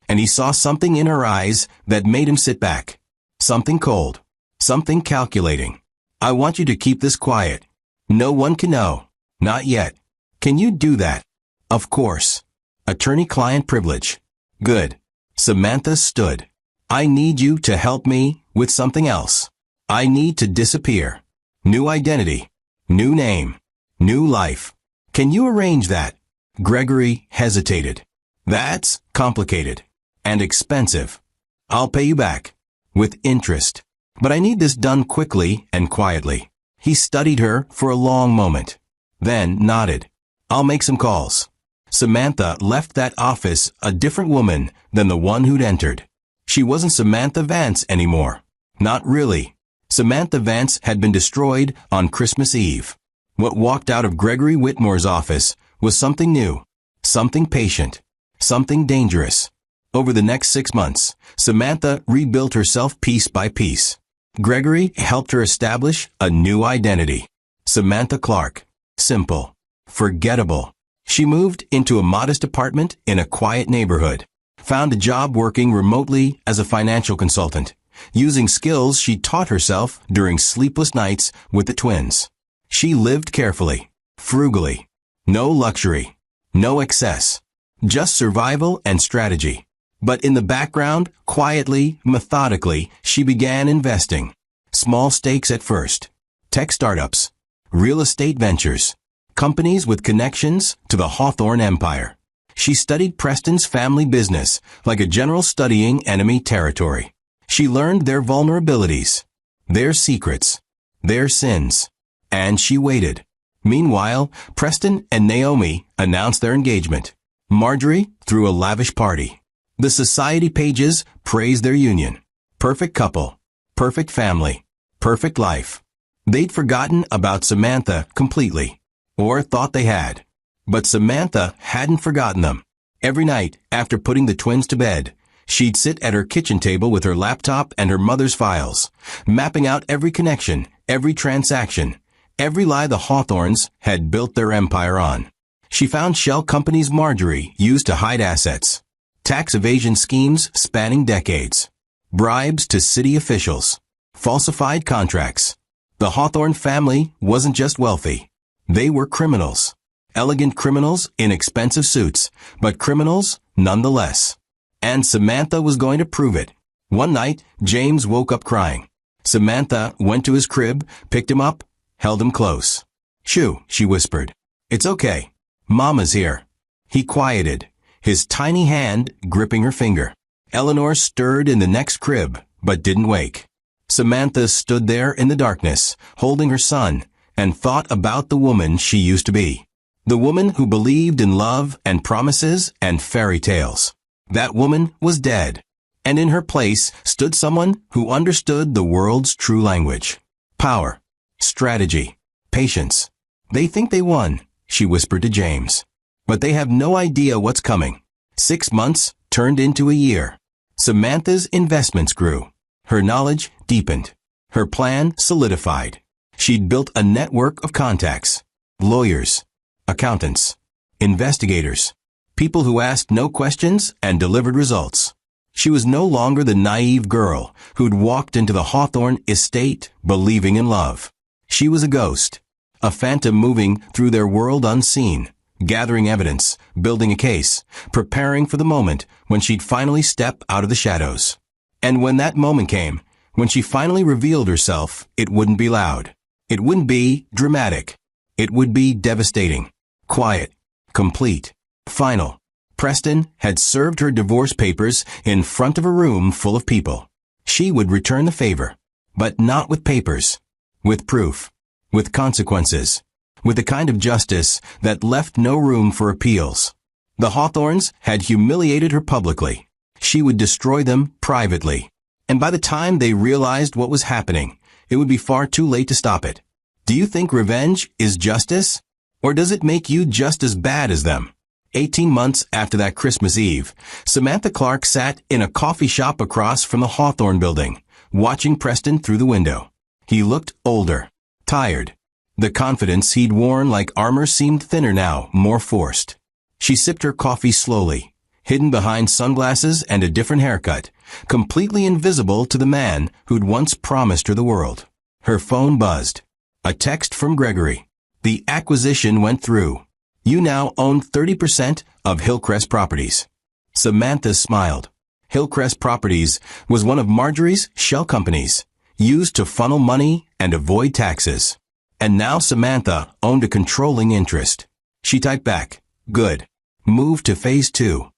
and he saw something in her eyes that made him sit back. Something cold. Something calculating. I want you to keep this quiet. No one can know. Not yet. Can you do that? Of course. Attorney-client privilege. Good. Samantha stood. I need you to help me with something else. I need to disappear. New identity. New name. New life. Can you arrange that? Gregory hesitated. That's complicated. And expensive. I'll pay you back. With interest. But I need this done quickly and quietly. He studied her for a long moment. Then nodded. I'll make some calls. Samantha left that office a different woman than the one who'd entered. She wasn't Samantha Vance anymore. Not really. Samantha Vance had been destroyed on Christmas Eve. What walked out of Gregory Whitmore's office was something new, something patient, something dangerous. Over the next 6 months, Samantha rebuilt herself piece by piece. Gregory helped her establish a new identity. Samantha Clark. Simple. Forgettable. She moved into a modest apartment in a quiet neighborhood. Found a job working remotely as a financial consultant, using skills she taught herself during sleepless nights with the twins. She lived carefully, frugally. No luxury. No excess. Just survival and strategy. But in the background, quietly, methodically, she began investing. Small stakes at first. Tech startups. Real estate ventures. Companies with connections to the Hawthorne Empire. She studied Preston's family business like a general studying enemy territory. She learned their vulnerabilities, their secrets, their sins. And she waited. Meanwhile, Preston and Naomi announced their engagement. Marjorie threw a lavish party. The society pages praised their union. Perfect couple. Perfect family. Perfect life. They'd forgotten about Samantha completely. Or thought they had. But Samantha hadn't forgotten them. Every night, after putting the twins to bed, she'd sit at her kitchen table with her laptop and her mother's files, mapping out every connection, every transaction, every lie the Hawthorns had built their empire on. She found shell companies Marjorie used to hide assets, tax evasion schemes spanning decades, bribes to city officials, falsified contracts. The Hawthorne family wasn't just wealthy. They were criminals. Elegant criminals in expensive suits, but criminals nonetheless. And Samantha was going to prove it. One night, James woke up crying. Samantha went to his crib, picked him up, held him close. "Shoo," she whispered. "It's okay. Mama's here." He quieted, his tiny hand gripping her finger. Eleanor stirred in the next crib, but didn't wake. Samantha stood there in the darkness, holding her son, and thought about the woman she used to be. The woman who believed in love and promises and fairy tales. That woman was dead. And in her place stood someone who understood the world's true language. Power, strategy, patience. "They think they won," she whispered to James. "But they have no idea what's coming." 6 months turned into a year. Samantha's investments grew. Her knowledge deepened. Her plan solidified. She'd built a network of contacts. Lawyers, accountants, investigators, people who asked no questions and delivered results. She was no longer the naive girl who'd walked into the Hawthorne estate believing in love. She was a ghost, a phantom moving through their world unseen, gathering evidence, building a case, preparing for the moment when she'd finally step out of the shadows. And when that moment came, when she finally revealed herself, it wouldn't be loud. It wouldn't be dramatic. It would be devastating, quiet, complete, final. Preston had served her divorce papers in front of a room full of people. She would return the favor, but not with papers, with proof, with consequences, with the kind of justice that left no room for appeals. The Hawthorns had humiliated her publicly. She would destroy them privately. And by the time they realized what was happening, it would be far too late to stop it. Do you think revenge is justice? Or does it make you just as bad as them? 18 months after that Christmas Eve, Samantha Clark sat in a coffee shop across from the Hawthorne building, watching Preston through the window. He looked older, tired. The confidence he'd worn like armor seemed thinner now, more forced. She sipped her coffee slowly, hidden behind sunglasses and a different haircut, completely invisible to the man who'd once promised her the world. Her phone buzzed. A text from Gregory. The acquisition went through. You now own 30% of Hillcrest Properties. Samantha smiled. Hillcrest Properties was one of Marjorie's shell companies, used to funnel money and avoid taxes. And now Samantha owned a controlling interest. She typed back, "Good. Move to phase 2.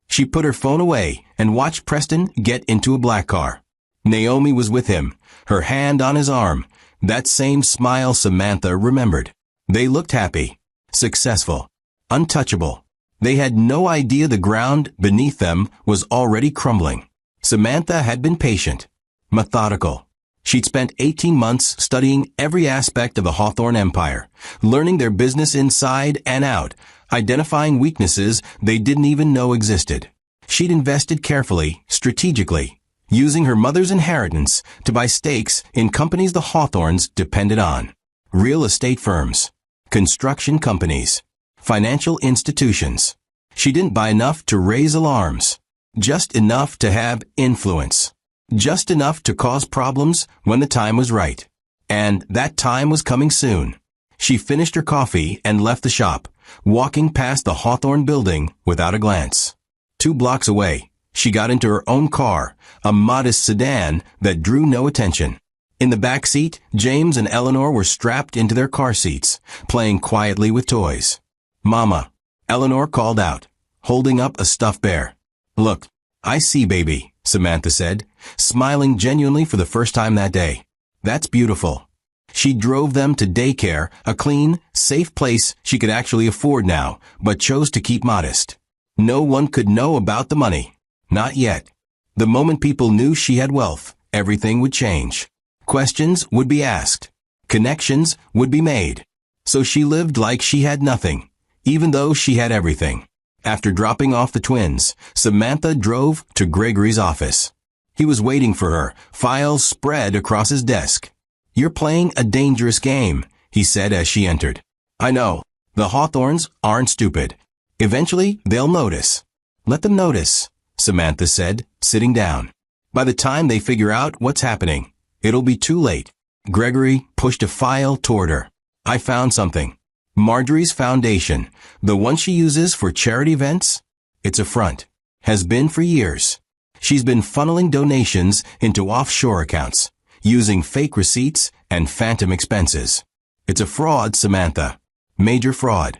She put her phone away and watched Preston get into a black car. Naomi was with him, her hand on his arm, that same smile Samantha remembered. They looked happy, successful, untouchable. They had no idea the ground beneath them was already crumbling. Samantha had been patient, methodical. She'd spent 18 months studying every aspect of the Hawthorne empire, learning their business inside and out, identifying weaknesses they didn't even know existed. She'd invested carefully, strategically, using her mother's inheritance to buy stakes in companies the Hawthorns depended on. Real estate firms, construction companies, financial institutions. She didn't buy enough to raise alarms, just enough to have influence, just enough to cause problems when the time was right. And that time was coming soon. She finished her coffee and left the shop, walking past the Hawthorne building without a glance. 2 blocks away, she got into her own car, a modest sedan that drew no attention. In the back seat, James and Eleanor were strapped into their car seats, playing quietly with toys. "Mama," Eleanor called out, holding up a stuffed bear. "Look, I see, baby," Samantha said, smiling genuinely for the first time that day. "That's beautiful." She drove them to daycare, a clean, safe place she could actually afford now, but chose to keep modest. No one could know about the money. Not yet. The moment people knew she had wealth, everything would change. Questions would be asked. Connections would be made. So she lived like she had nothing, even though she had everything. After dropping off the twins, Samantha drove to Gregory's office. He was waiting for her, files spread across his desk. "You're playing a dangerous game," he said as she entered. "I know. The Hawthorns aren't stupid. Eventually, they'll notice." "Let them notice," Samantha said, sitting down. "By the time they figure out what's happening, it'll be too late." Gregory pushed a file toward her. "I found something. Marjorie's foundation, the one she uses for charity events, it's a front. Has been for years. She's been funneling donations into offshore accounts, using fake receipts and phantom expenses. It's a fraud, Samantha. Major fraud."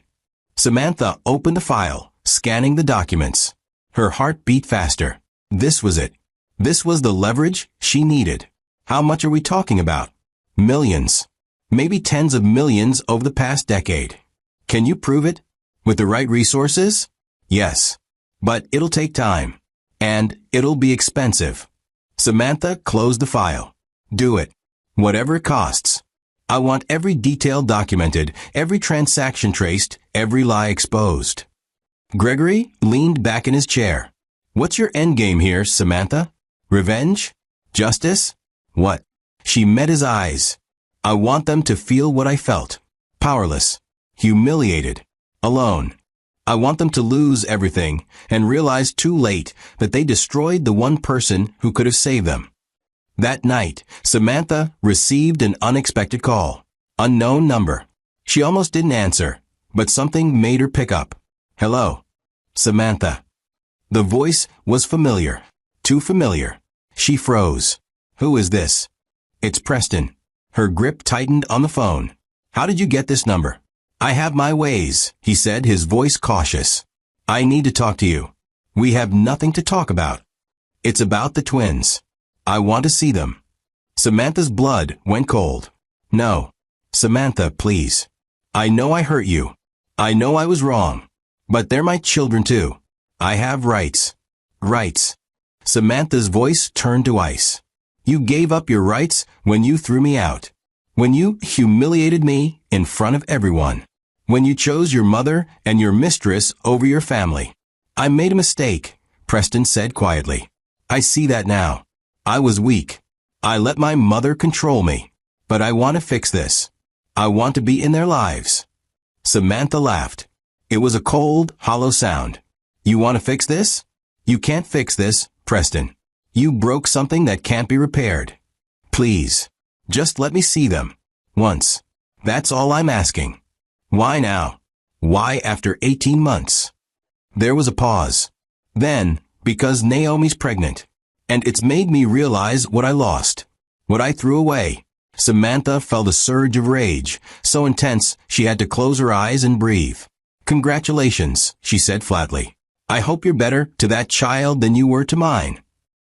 Samantha opened the file, scanning the documents. Her heart beat faster. This was it. This was the leverage she needed. How much are we talking about? Millions. Maybe tens of millions over the past decade. Can you prove it? With the right resources? Yes. But it'll take time. And it'll be expensive. Samantha closed the file. "Do it. Whatever it costs. I want every detail documented, every transaction traced, every lie exposed." Gregory leaned back in his chair. "What's your endgame here, Samantha? Revenge? Justice? What?" She met his eyes. "I want them to feel what I felt. Powerless. Humiliated. Alone. I want them to lose everything and realize too late that they destroyed the one person who could have saved them." That night, Samantha received an unexpected call. Unknown number. She almost didn't answer, but something made her pick up. "Hello. Samantha." The voice was familiar. Too familiar. She froze. "Who is this?" "It's Preston." Her grip tightened on the phone. "How did you get this number?" "I have my ways," he said, his voice cautious. "I need to talk to you. We have nothing to talk about. It's about the twins. I want to see them." Samantha's blood went cold. "No. Samantha, please. I know I hurt you. I know I was wrong. But they're my children too. I have rights." "Rights." Samantha's voice turned to ice. "You gave up your rights when you threw me out. When you humiliated me in front of everyone. When you chose your mother and your mistress over your family." "I made a mistake," Preston said quietly. "I see that now. I was weak. I let my mother control me. But I want to fix this. I want to be in their lives." Samantha laughed. It was a cold, hollow sound. "You want to fix this? You can't fix this, Preston. You broke something that can't be repaired. Please, just let me see them. Once. That's all I'm asking." "Why now? Why after 18 months?" There was a pause. "Then, because Naomi's pregnant. And it's made me realize what I lost. What I threw away." Samantha felt a surge of rage, so intense she had to close her eyes and breathe. "Congratulations," she said flatly. "I hope you're better to that child than you were to mine."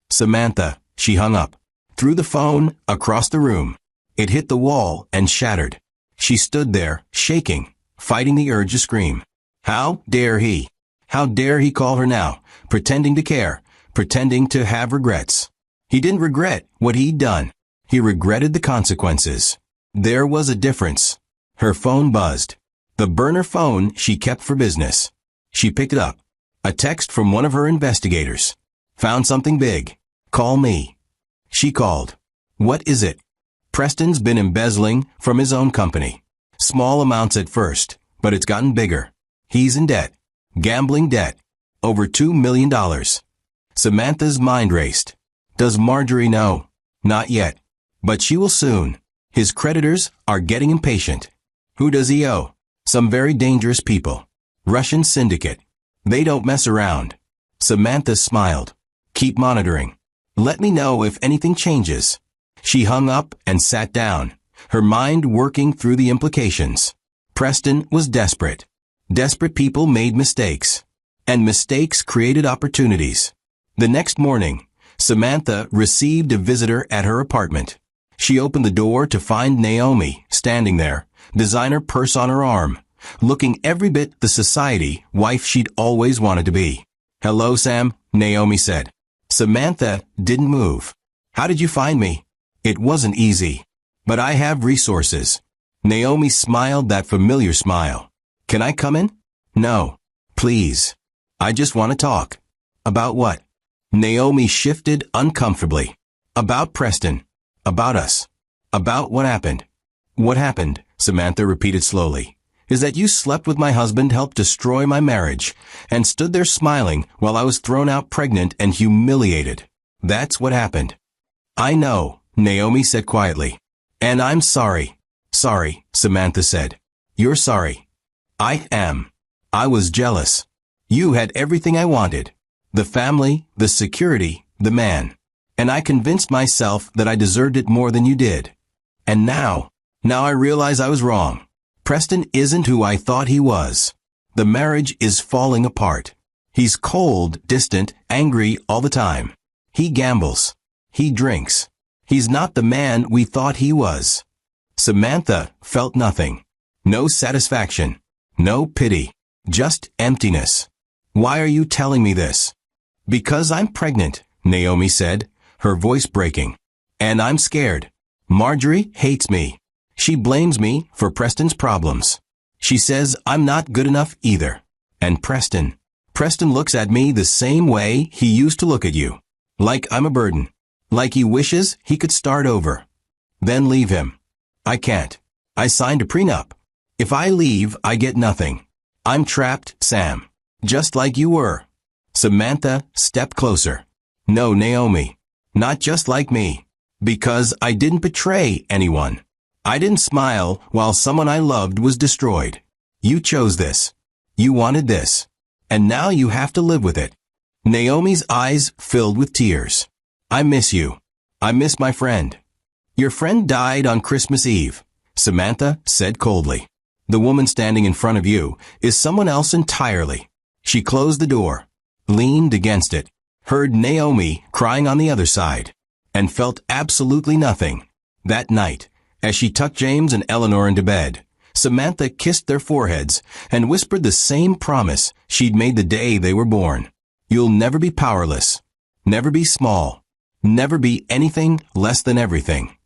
"Samantha," she hung up. Threw the phone across the room. It hit the wall and shattered. She stood there, shaking, fighting the urge to scream. How dare he? How dare he call her now, pretending to care, pretending to have regrets? He didn't regret what he'd done. He regretted the consequences. There was a difference. Her phone buzzed. The burner phone she kept for business. She picked it up. A text from one of her investigators. "Found something big. Call me." She called. "What is it?" "Preston's been embezzling from his own company. Small amounts at first, but it's gotten bigger. He's in debt. Gambling debt. Over $2 million. Samantha's mind raced. Does Marjorie know? Not yet. But she will soon. His creditors are getting impatient. Who does he owe? Some very dangerous people. Russian syndicate. They don't mess around. Samantha smiled. Keep monitoring. Let me know if anything changes. She hung up and sat down, her mind working through the implications. Preston was desperate. Desperate people made mistakes. And mistakes created opportunities. The next morning, Samantha received a visitor at her apartment. She opened the door to find Naomi standing there, designer purse on her arm, looking every bit the society wife she'd always wanted to be. "Hello, Sam," Naomi said. Samantha didn't move. "How did you find me?" "It wasn't easy. But I have resources." Naomi smiled that familiar smile. "Can I come in?" "No. Please." I just want to talk. About what? Naomi shifted uncomfortably. About Preston. About us. About what happened. What happened, Samantha repeated slowly, is that you slept with my husband, helped destroy my marriage, and stood there smiling while I was thrown out pregnant and humiliated. That's what happened. I know, Naomi said quietly. And I'm sorry. Sorry, Samantha said. You're sorry. I am. I was jealous. You had everything I wanted. The family, the security, the man. And I convinced myself that I deserved it more than you did. And now I realize I was wrong. Preston isn't who I thought he was. The marriage is falling apart. He's cold, distant, angry all the time. He gambles. He drinks. He's not the man we thought he was. Samantha felt nothing. No satisfaction. No pity. Just emptiness. Why are you telling me this? Because I'm pregnant, Naomi said, her voice breaking. And I'm scared. Marjorie hates me. She blames me for Preston's problems. She says I'm not good enough either. And Preston looks at me the same way he used to look at you. Like I'm a burden. Like he wishes he could start over. Then leave him. I can't. I signed a prenup. If I leave, I get nothing. I'm trapped, Sam. Just like you were. Samantha stepped closer. No, Naomi. Not just like me. Because I didn't betray anyone. I didn't smile while someone I loved was destroyed. You chose this. You wanted this. And now you have to live with it. Naomi's eyes filled with tears. I miss you. I miss my friend. Your friend died on Christmas Eve, Samantha said coldly. The woman standing in front of you is someone else entirely. She closed the door, leaned against it, heard Naomi crying on the other side, and felt absolutely nothing. That night, as she tucked James and Eleanor into bed, Samantha kissed their foreheads and whispered the same promise she'd made the day they were born. You'll never be powerless. Never be small. Never be anything less than everything.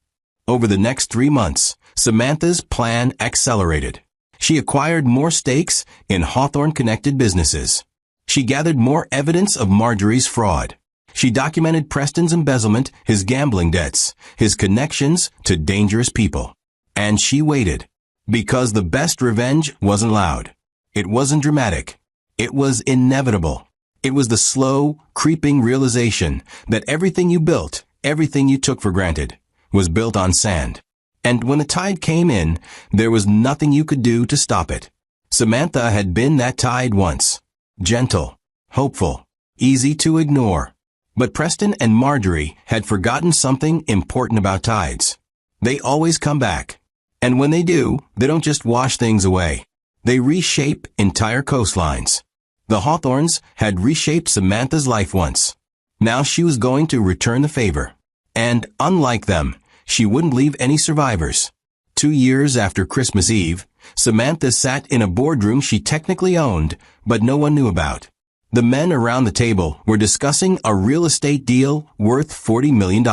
Over the next 3 months, Samantha's plan accelerated. She acquired more stakes in Hawthorne-connected businesses. She gathered more evidence of Marjorie's fraud. She documented Preston's embezzlement, his gambling debts, his connections to dangerous people. And she waited. Because the best revenge wasn't loud. It wasn't dramatic. It was inevitable. It was the slow, creeping realization that everything you built, everything you took for granted, was built on sand. And when the tide came in, there was nothing you could do to stop it. Samantha had been that tide once. Gentle, hopeful, easy to ignore. But Preston and Marjorie had forgotten something important about tides. They always come back. And when they do, they don't just wash things away. They reshape entire coastlines. The Hawthorns had reshaped Samantha's life once. Now she was going to return the favor. And unlike them, she wouldn't leave any survivors. 2 years after Christmas Eve, Samantha sat in a boardroom she technically owned, but no one knew about. The men around the table were discussing a real estate deal worth $40 million.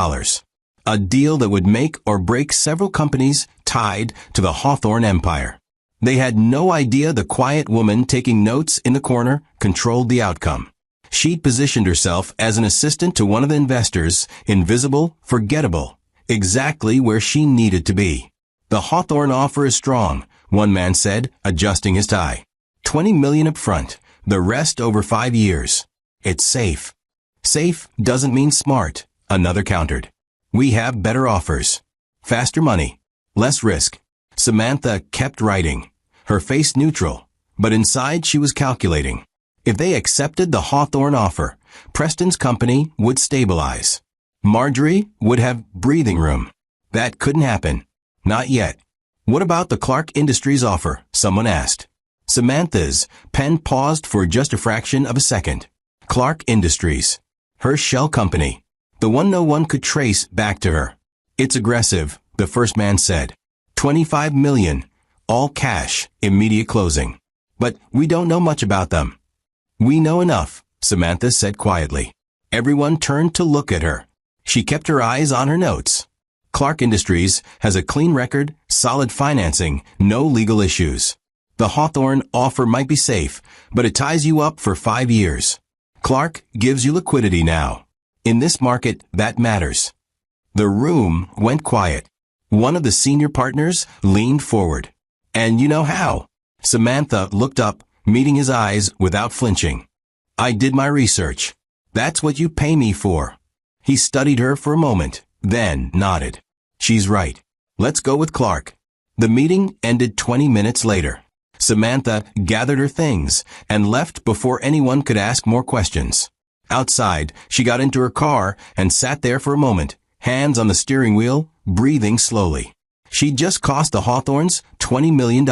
A deal that would make or break several companies tied to the Hawthorne empire. They had no idea the quiet woman taking notes in the corner controlled the outcome. She'd positioned herself as an assistant to one of the investors, invisible, forgettable, exactly where she needed to be. The Hawthorne offer is strong, one man said, adjusting his tie. $20 million up front, the rest over 5 years. It's safe. Safe doesn't mean smart, another countered. We have better offers. Faster money. Less risk. Samantha kept writing, her face neutral, but inside she was calculating. If they accepted the Hawthorne offer, Preston's company would stabilize. Marjorie would have breathing room. That couldn't happen. Not yet. What about the Clark Industries offer? Someone asked. Samantha's pen paused for just a fraction of a second. Clark Industries. Her shell company. The one no one could trace back to her. It's aggressive, the first man said. $25 million. All cash, immediate closing. But we don't know much about them. We know enough, Samantha said quietly. Everyone turned to look at her. She kept her eyes on her notes. Clark Industries has a clean record, solid financing, no legal issues. The Hawthorne offer might be safe, but it ties you up for 5 years. Clark gives you liquidity now. In this market, that matters. The room went quiet. One of the senior partners leaned forward. And you know how? Samantha looked up, meeting his eyes without flinching. I did my research. That's what you pay me for. He studied her for a moment, then nodded. She's right. Let's go with Clark. The meeting ended 20 minutes later. Samantha gathered her things and left before anyone could ask more questions. Outside, she got into her car and sat there for a moment, hands on the steering wheel, breathing slowly. She'd just cost the Hawthornes $20 million.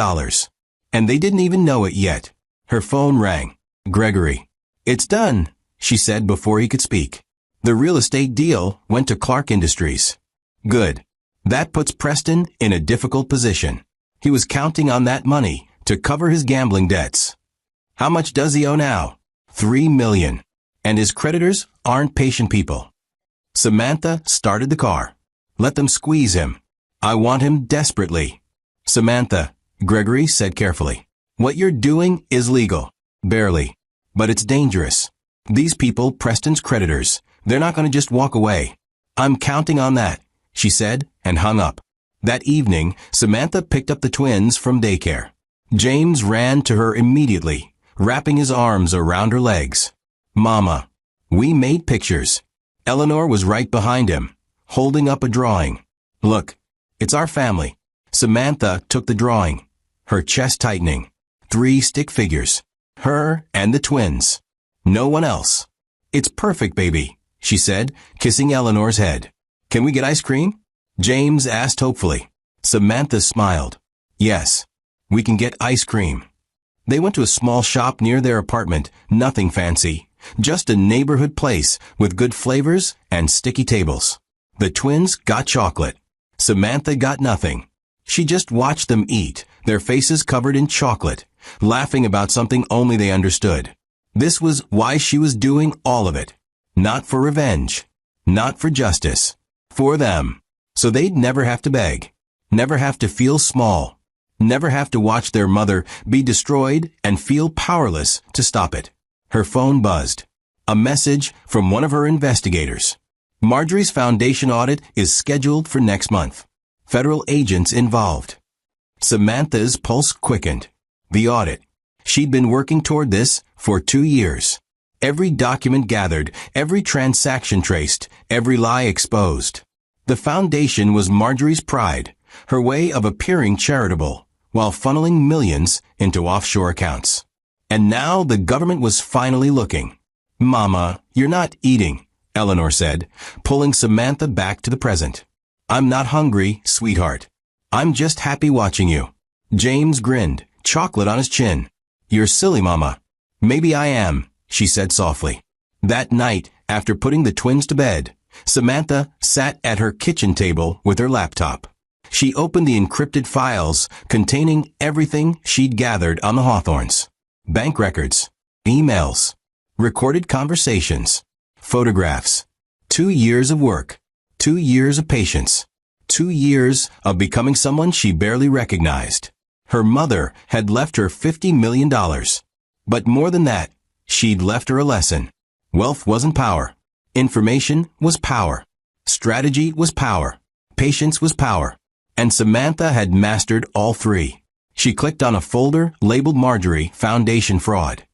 And they didn't even know it yet. Her phone rang. Gregory. It's done, she said before he could speak. The real estate deal went to Clark Industries. Good. That puts Preston in a difficult position. He was counting on that money to cover his gambling debts. How much does he owe now? $3 million. And his creditors aren't patient people. Samantha started the car. Let them squeeze him. I want him desperately. Samantha, Gregory said carefully. What you're doing is legal. Barely. But it's dangerous. These people, Preston's creditors, they're not going to just walk away. I'm counting on that, she said, and hung up. That evening, Samantha picked up the twins from daycare. James ran to her immediately, wrapping his arms around her legs. Mama. We made pictures. Eleanor was right behind him, holding up a drawing. Look, it's our family. Samantha took the drawing, her chest tightening. 3 stick figures. Her and the twins. No one else. It's perfect, baby, she said, kissing Eleanor's head. Can we get ice cream? James asked hopefully. Samantha smiled. Yes, we can get ice cream. They went to a small shop near their apartment, nothing fancy, just a neighborhood place with good flavors and sticky tables. The twins got chocolate. Samantha got nothing. She just watched them eat, their faces covered in chocolate, laughing about something only they understood. This was why she was doing all of it. Not for revenge. Not for justice. For them. So they'd never have to beg. Never have to feel small. Never have to watch their mother be destroyed and feel powerless to stop it. Her phone buzzed. A message from one of her investigators. Marjorie's foundation audit is scheduled for next month. Federal agents involved. Samantha's pulse quickened. The audit. She'd been working toward this for 2 years. Every document gathered, every transaction traced, every lie exposed. The foundation was Marjorie's pride, her way of appearing charitable, while funneling millions into offshore accounts. And now the government was finally looking. Mama, you're not eating, Eleanor said, pulling Samantha back to the present. I'm not hungry, sweetheart. I'm just happy watching you. James grinned, chocolate on his chin. You're silly, Mama. Maybe I am, she said softly. That night, after putting the twins to bed, Samantha sat at her kitchen table with her laptop. She opened the encrypted files containing everything she'd gathered on the Hawthornes. Bank records, emails, recorded conversations, photographs. 2 years of work, 2 years of patience, 2 years of becoming someone she barely recognized. Her mother had left her $50 million. But more than that, she'd left her a lesson. Wealth wasn't power. Information was power. Strategy was power. Patience was power. And Samantha had mastered all 3. She clicked on a folder labeled Marjorie Foundation Fraud.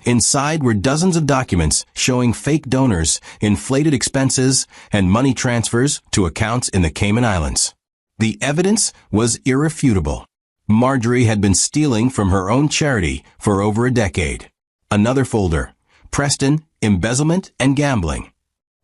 Inside were dozens of documents showing fake donors, inflated expenses, and money transfers to accounts in the Cayman Islands. The evidence was irrefutable. Marjorie had been stealing from her own charity for over a decade. Another folder, Preston, embezzlement and gambling.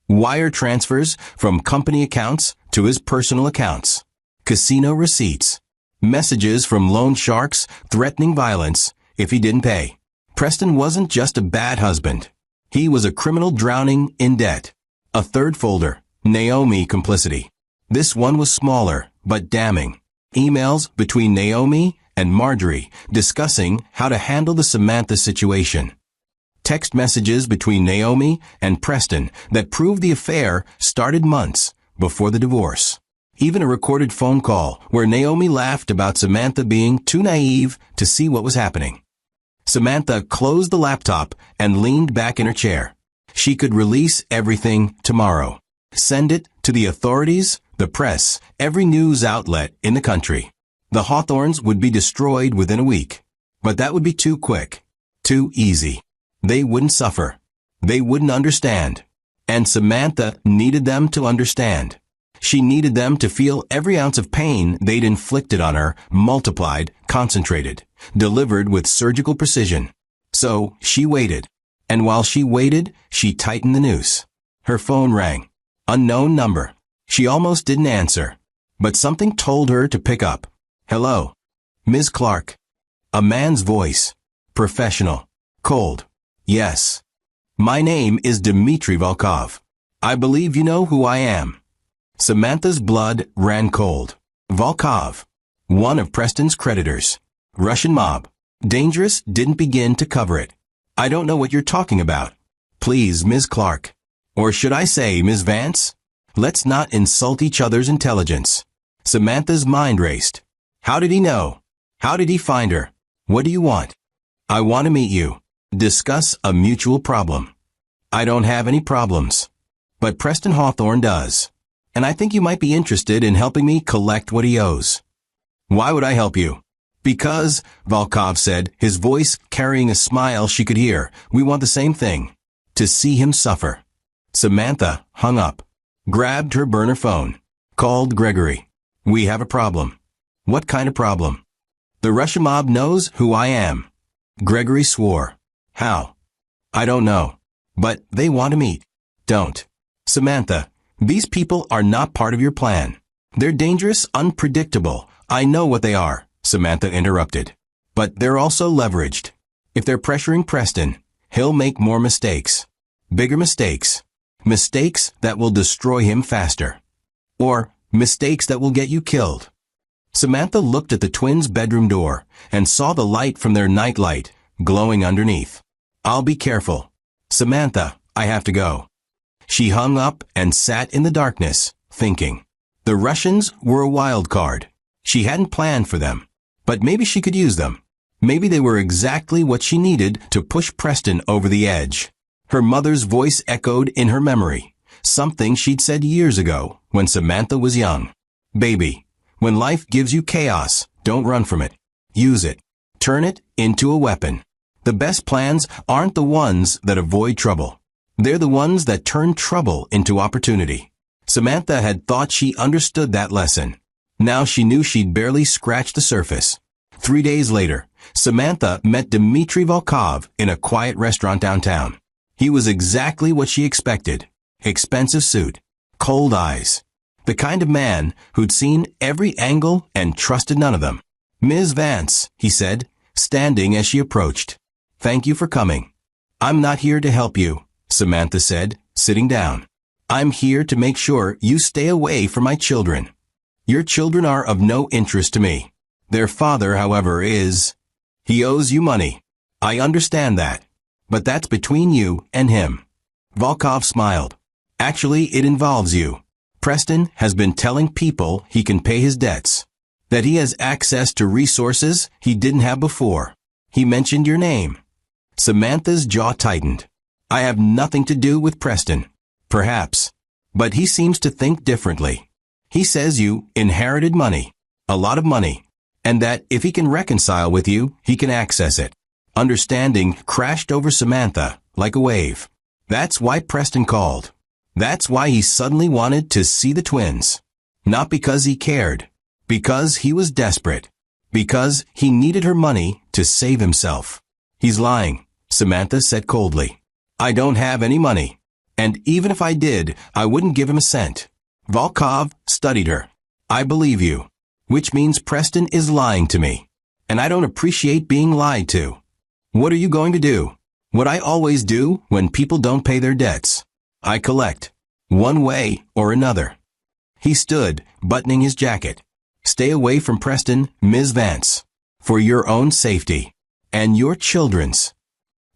Wire transfers from company accounts to his personal accounts. Casino receipts. Messages from loan sharks threatening violence if he didn't pay. Preston wasn't just a bad husband. He was a criminal drowning in debt. A third folder, Naomi complicity. This one was smaller, but damning. Emails between Naomi and Marjorie discussing how to handle the Samantha situation. Text messages between Naomi and Preston that proved the affair started months before the divorce. Even a recorded phone call where Naomi laughed about Samantha being too naive to see what was happening. Samantha closed the laptop and leaned back in her chair. She could release everything tomorrow. Send it to the authorities, the press, every news outlet in the country. The Hawthorns would be destroyed within a week. But that would be too quick. Too easy. They wouldn't suffer. They wouldn't understand. And Samantha needed them to understand. She needed them to feel every ounce of pain they'd inflicted on her, multiplied, concentrated, delivered with surgical precision. So she waited. And while she waited, she tightened the noose. Her phone rang. Unknown number. She almost didn't answer. But something told her to pick up. Hello. Ms. Clark. A man's voice. Professional. Cold. Yes. My name is Dmitry Volkov. I believe you know who I am. Samantha's blood ran cold. Volkov. One of Preston's creditors. Russian mob. Dangerous didn't begin to cover it. I don't know what you're talking about. Please, Ms. Clark. Or should I say, Ms. Vance? Let's not insult each other's intelligence. Samantha's mind raced. How did he know? How did he find her? What do you want? I want to meet you. Discuss a mutual problem. I don't have any problems. But Preston Hawthorne does. And I think you might be interested in helping me collect what he owes. Why would I help you? Because, Volkov said, his voice carrying a smile she could hear, we want the same thing. To see him suffer. Samantha hung up. Grabbed her burner phone. Called Gregory. We have a problem. What kind of problem? The Russian mob knows who I am. Gregory swore. How? I don't know. But they want to meet. Don't. Samantha, these people are not part of your plan. They're dangerous, unpredictable. I know what they are, Samantha interrupted. But they're also leveraged. If they're pressuring Preston, he'll make more mistakes. Bigger mistakes. Mistakes that will destroy him faster. Or mistakes that will get you killed. Samantha looked at the twins' bedroom door and saw the light from their nightlight glowing underneath. I'll be careful. Samantha, I have to go. She hung up and sat in the darkness, thinking. The Russians were a wild card. She hadn't planned for them. But maybe she could use them. Maybe they were exactly what she needed to push Preston over the edge. Her mother's voice echoed in her memory, something she'd said years ago when Samantha was young. Baby, when life gives you chaos, don't run from it. Use it. Turn it into a weapon. The best plans aren't the ones that avoid trouble. They're the ones that turn trouble into opportunity. Samantha had thought she understood that lesson. Now she knew she'd barely scratched the surface. 3 days later, Samantha met Dmitry Volkov in a quiet restaurant downtown. He was exactly what she expected. Expensive suit. Cold eyes. The kind of man who'd seen every angle and trusted none of them. Ms. Vance, he said, standing as she approached. Thank you for coming. I'm not here to help you, Samantha said, sitting down. I'm here to make sure you stay away from my children. Your children are of no interest to me. Their father, however, is... He owes you money. I understand that. But that's between you and him. Volkov smiled. Actually, it involves you. Preston has been telling people he can pay his debts. That he has access to resources he didn't have before. He mentioned your name. Samantha's jaw tightened. I have nothing to do with Preston. Perhaps. But he seems to think differently. He says you inherited money. A lot of money. And that if he can reconcile with you, he can access it. Understanding crashed over Samantha like a wave. That's why Preston called. That's why he suddenly wanted to see the twins. Not because he cared. Because he was desperate. Because he needed her money to save himself. He's lying, Samantha said coldly. I don't have any money. And even if I did, I wouldn't give him a cent. Volkov studied her. I believe you. Which means Preston is lying to me. And I don't appreciate being lied to. What are you going to do? What I always do when people don't pay their debts. I collect. One way or another. He stood, buttoning his jacket. Stay away from Preston, Ms. Vance. For your own safety. And your children's.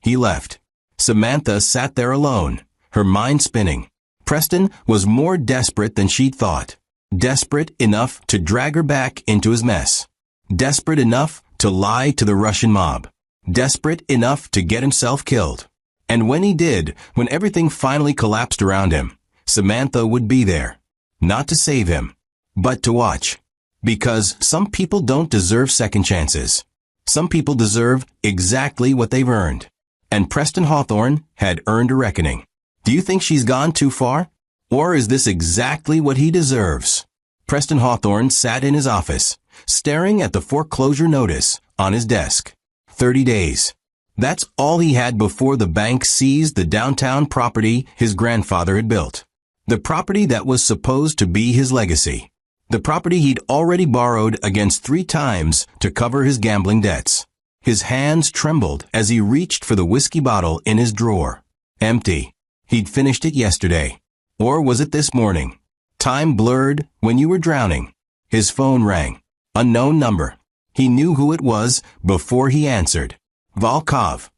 He left. Samantha sat there alone, her mind spinning. Preston was more desperate than she'd thought. Desperate enough to drag her back into his mess. Desperate enough to lie to the Russian mob. Desperate enough to get himself killed. And when he did, when everything finally collapsed around him, Samantha would be there. Not to save him, but to watch. Because some people don't deserve second chances. Some people deserve exactly what they've earned. And Preston Hawthorne had earned a reckoning. Do you think she's gone too far? Or is this exactly what he deserves? Preston Hawthorne sat in his office, staring at the foreclosure notice on his desk. 30 days. That's all he had before the bank seized the downtown property his grandfather had built. The property that was supposed to be his legacy. The property he'd already borrowed against 3 times to cover his gambling debts. His hands trembled as he reached for the whiskey bottle in his drawer. Empty. He'd finished it yesterday. Or was it this morning? Time blurred when you were drowning. His phone rang. Unknown number. He knew who it was before he answered. Volkov.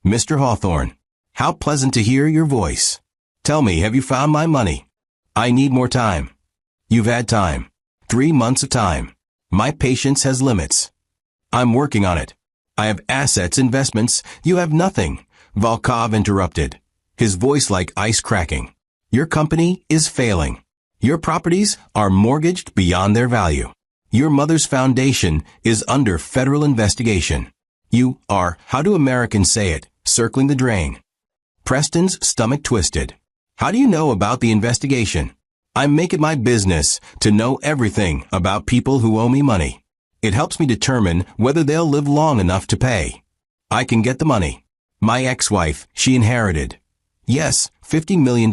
Mr. Hawthorne. How pleasant to hear your voice. Tell me, have you found my money? I need more time. You've had time. 3 months of time. My patience has limits. I'm working on it. I have assets, investments. You have nothing. Volkov interrupted, his voice like ice cracking. Your company is failing. Your properties are mortgaged beyond their value. Your mother's foundation is under federal investigation. You are, how do Americans say it, circling the drain. Preston's stomach twisted. How do you know about the investigation? I make it my business to know everything about people who owe me money. It helps me determine whether they'll live long enough to pay. I can get the money. My ex-wife, she inherited. Yes, $50 million.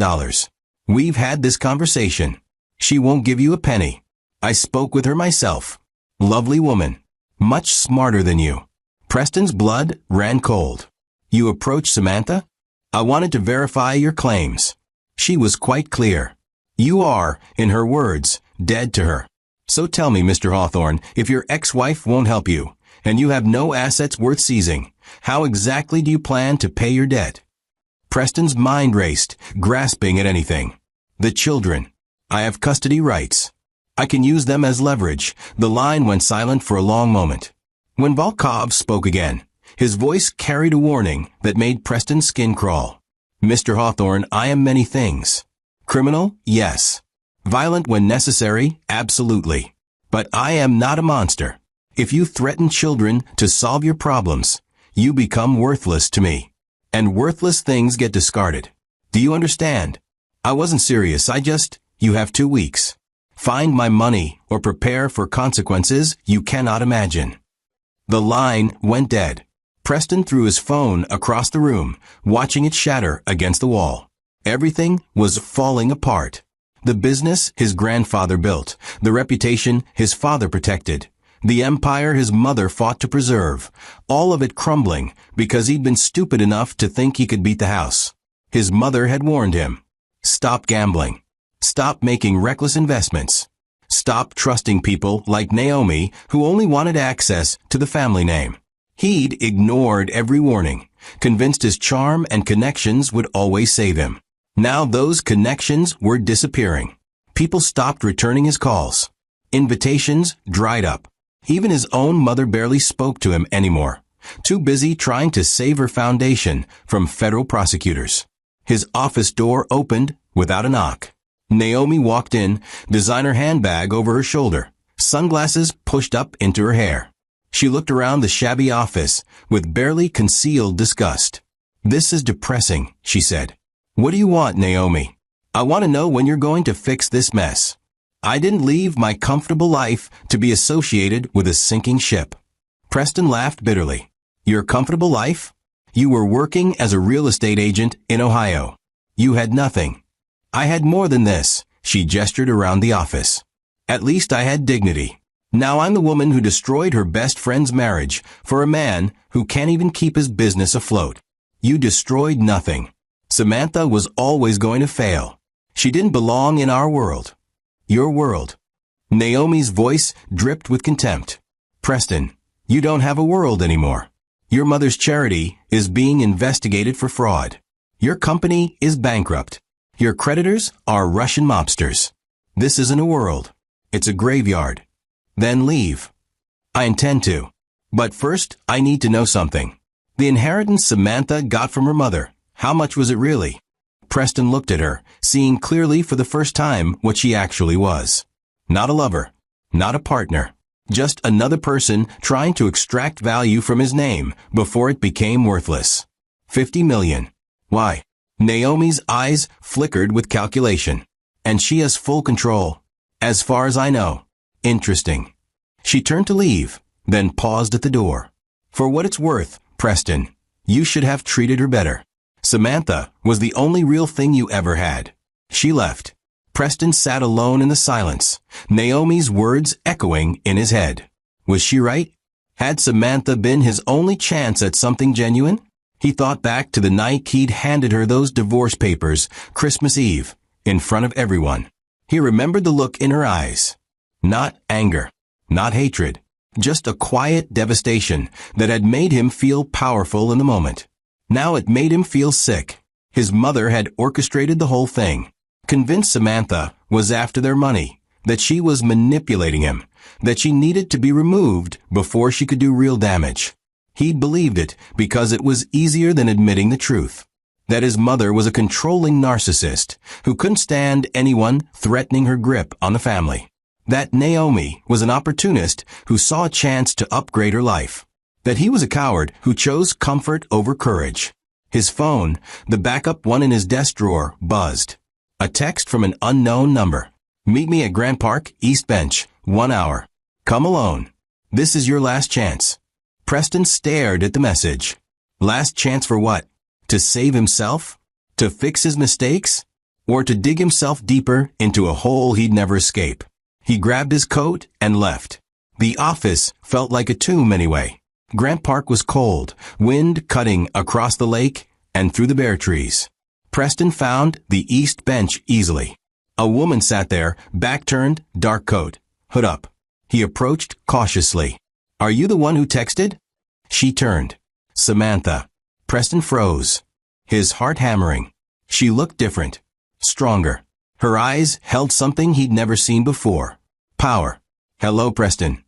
We've had this conversation. She won't give you a penny. I spoke with her myself. Lovely woman. Much smarter than you. Preston's blood ran cold. You approached Samantha? I wanted to verify your claims. She was quite clear. You are, in her words, dead to her. So tell me, Mr. Hawthorne, if your ex-wife won't help you, and you have no assets worth seizing, how exactly do you plan to pay your debt? Preston's mind raced, grasping at anything. The children. I have custody rights. I can use them as leverage. The line went silent for a long moment. When Volkov spoke again, his voice carried a warning that made Preston's skin crawl. Mr. Hawthorne, I am many things. Criminal, yes. Violent when necessary, absolutely. But I am not a monster. If you threaten children to solve your problems, you become worthless to me. And worthless things get discarded. Do you understand? I wasn't serious, you have 2 weeks. Find my money or prepare for consequences you cannot imagine. The line went dead. Preston threw his phone across the room, watching it shatter against the wall. Everything was falling apart. The business his grandfather built, the reputation his father protected, the empire his mother fought to preserve, all of it crumbling because he'd been stupid enough to think he could beat the house. His mother had warned him. Stop gambling. Stop making reckless investments. Stop trusting people like Naomi who only wanted access to the family name. He'd ignored every warning, convinced his charm and connections would always save him. Now those connections were disappearing. People stopped returning his calls. Invitations dried up. Even his own mother barely spoke to him anymore, too busy trying to save her foundation from federal prosecutors. His office door opened without a knock. Naomi walked in, designer handbag over her shoulder, sunglasses pushed up into her hair. She looked around the shabby office with barely concealed disgust. This is depressing, she said. What do you want, Naomi? I want to know when you're going to fix this mess. I didn't leave my comfortable life to be associated with a sinking ship. Preston laughed bitterly. Your comfortable life? You were working as a real estate agent in Ohio. You had nothing. I had more than this, she gestured around the office. At least I had dignity. Now I'm the woman who destroyed her best friend's marriage for a man who can't even keep his business afloat. You destroyed nothing. Samantha was always going to fail. She didn't belong in our world. Your world. Naomi's voice dripped with contempt. Preston, you don't have a world anymore. Your mother's charity is being investigated for fraud. Your company is bankrupt. Your creditors are Russian mobsters. This isn't a world. It's a graveyard. Then leave. I intend to. But first, I need to know something. The inheritance Samantha got from her mother, how much was it really? Preston looked at her, seeing clearly for the first time what she actually was. Not a lover. Not a partner. Just another person trying to extract value from his name before it became worthless. 50 million. Why? Naomi's eyes flickered with calculation. And she has full control. As far as I know. Interesting. She turned to leave, then paused at the door. For what it's worth, Preston, you should have treated her better. Samantha was the only real thing you ever had. She left. Preston sat alone in the silence, Naomi's words echoing in his head. Was she right? Had Samantha been his only chance at something genuine? He thought back to the night he'd handed her those divorce papers, Christmas Eve, in front of everyone. He remembered the look in her eyes. Not anger, not hatred, just a quiet devastation that had made him feel powerful in the moment. Now it made him feel sick. His mother had orchestrated the whole thing. Convinced Samantha was after their money, that she was manipulating him, that she needed to be removed before she could do real damage. He'd believed it because it was easier than admitting the truth. That his mother was a controlling narcissist who couldn't stand anyone threatening her grip on the family. That Naomi was an opportunist who saw a chance to upgrade her life. That he was a coward who chose comfort over courage. His phone, the backup one in his desk drawer, buzzed. A text from an unknown number. Meet me at Grant Park, East Bench, 1 hour. Come alone. This is your last chance. Preston stared at the message. Last chance for what? To save himself? To fix his mistakes? Or to dig himself deeper into a hole he'd never escape? He grabbed his coat and left. The office felt like a tomb anyway. Grant Park was cold, wind cutting across the lake and through the bare trees. Preston found the east bench easily. A woman sat there, back turned, dark coat, hood up. He approached cautiously. Are you the one who texted? She turned. Samantha. Preston froze. His heart hammering. She looked different. Stronger. Her eyes held something he'd never seen before. Power. Hello, Preston.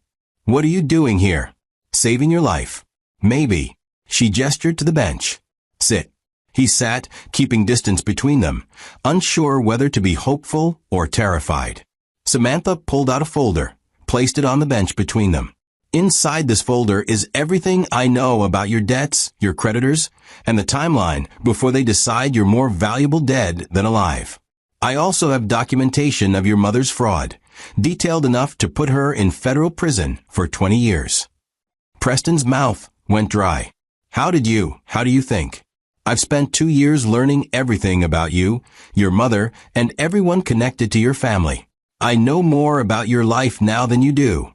What are you doing here? Saving your life. Maybe. She gestured to the bench. Sit. He sat, keeping distance between them, unsure whether to be hopeful or terrified. Samantha pulled out a folder, placed it on the bench between them. Inside this folder is everything I know about your debts, your creditors, and the timeline before they decide you're more valuable dead than alive. I also have documentation of your mother's fraud, detailed enough to put her in federal prison for 20 years. Preston's mouth went dry. How do you think? I've spent 2 years learning everything about you, your mother, and everyone connected to your family. I know more about your life now than you do.